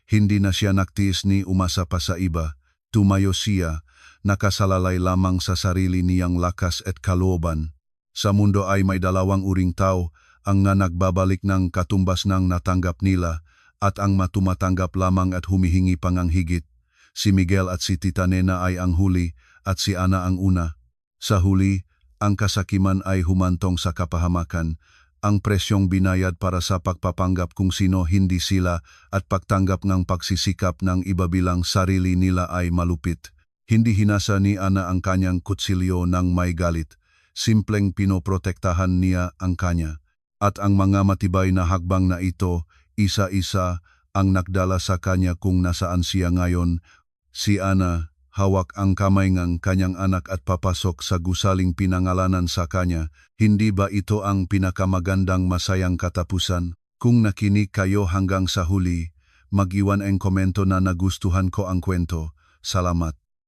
Hindi na siya nagtiis ni umasa pa sa iba. Tumayo siya, nakasalalay lamang sa sarili niyang lakas at kalooban. Sa mundo ay may dalawang uring tao, ang nga nagbabalik ng katumbas ng natanggap nila at ang matumatanggap lamang at humihingi pang ang higit. Si Miguel at si Tita Nena ay ang huli at si Ana ang una. Sa huli, ang kasakiman ay humantong sa kapahamakan, ang presyong binayad para sa pagpapanggap kung sino hindi sila at pagtanggap ng pagsisikap ng iba bilang sarili nila ay malupit. Hindi hinasa ni Ana ang kanyang kutsilyo ng may galit. Simpleng pinoprotektahan niya ang kanya. At ang mga matibay na hakbang na ito, isa-isa ang nagdala sa kanya kung nasaan siya ngayon. Si Ana, hawak ang kamay ng kanyang anak at papasok sa gusaling pinangalanan sa kanya. Hindi ba ito ang pinakamagandang masayang katapusan? Kung nakinig kayo hanggang sa huli, mag-iwan ang komento na nagustuhan ko ang kwento. Salamat.